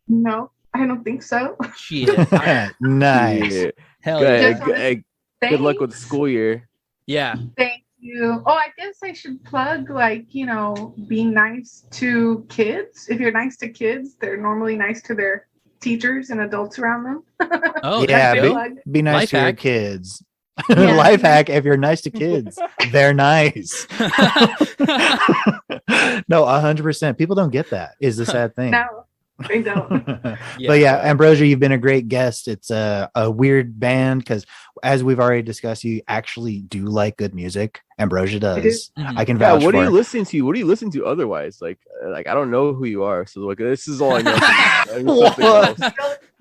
No, I don't think so. Shit. Nice. Yeah. Hell yeah. Good luck with the school year. Yeah. Thank you. Oh, I guess I should plug, like, being nice to kids. If you're nice to kids, they're normally nice to their teachers and adults around them. Oh, Yeah, there you go. be nice Life to your hack. kids. Yeah. Life hack: if you're nice to kids, they're nice. No, 100%. People don't get that. Is the sad thing. No, they don't. But yeah, Ambrosia, you've been a great guest. It's a weird band because, as we've already discussed, you actually do like good music. Ambrosia does. Mhm. I can Yeah, vouch what for are you it. listening to? What are you listening to otherwise? Like I don't know who you are, so like this is all I know. Something else.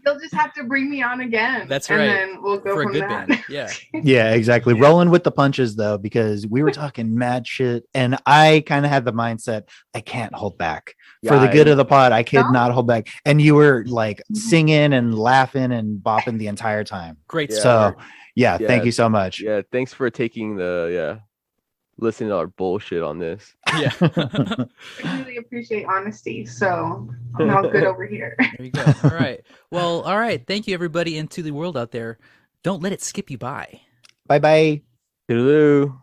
You'll just have to bring me on again. That's and right. then we'll go For a from good that. band. Yeah. Yeah, exactly. Rolling with the punches though, because we were talking mad shit, and I kind of had the mindset I can't hold back for the good of the pod. I could not hold back, and you were like singing and laughing and bopping the entire time. Great. So yeah, thank you so much. Yeah, thanks for taking listening to our bullshit on this. Yeah. I really appreciate honesty, so I'm all good over here. There you go. All right. Well, all right. Thank you, everybody, into the world out there. Don't let it skip you by. Bye bye. Hello.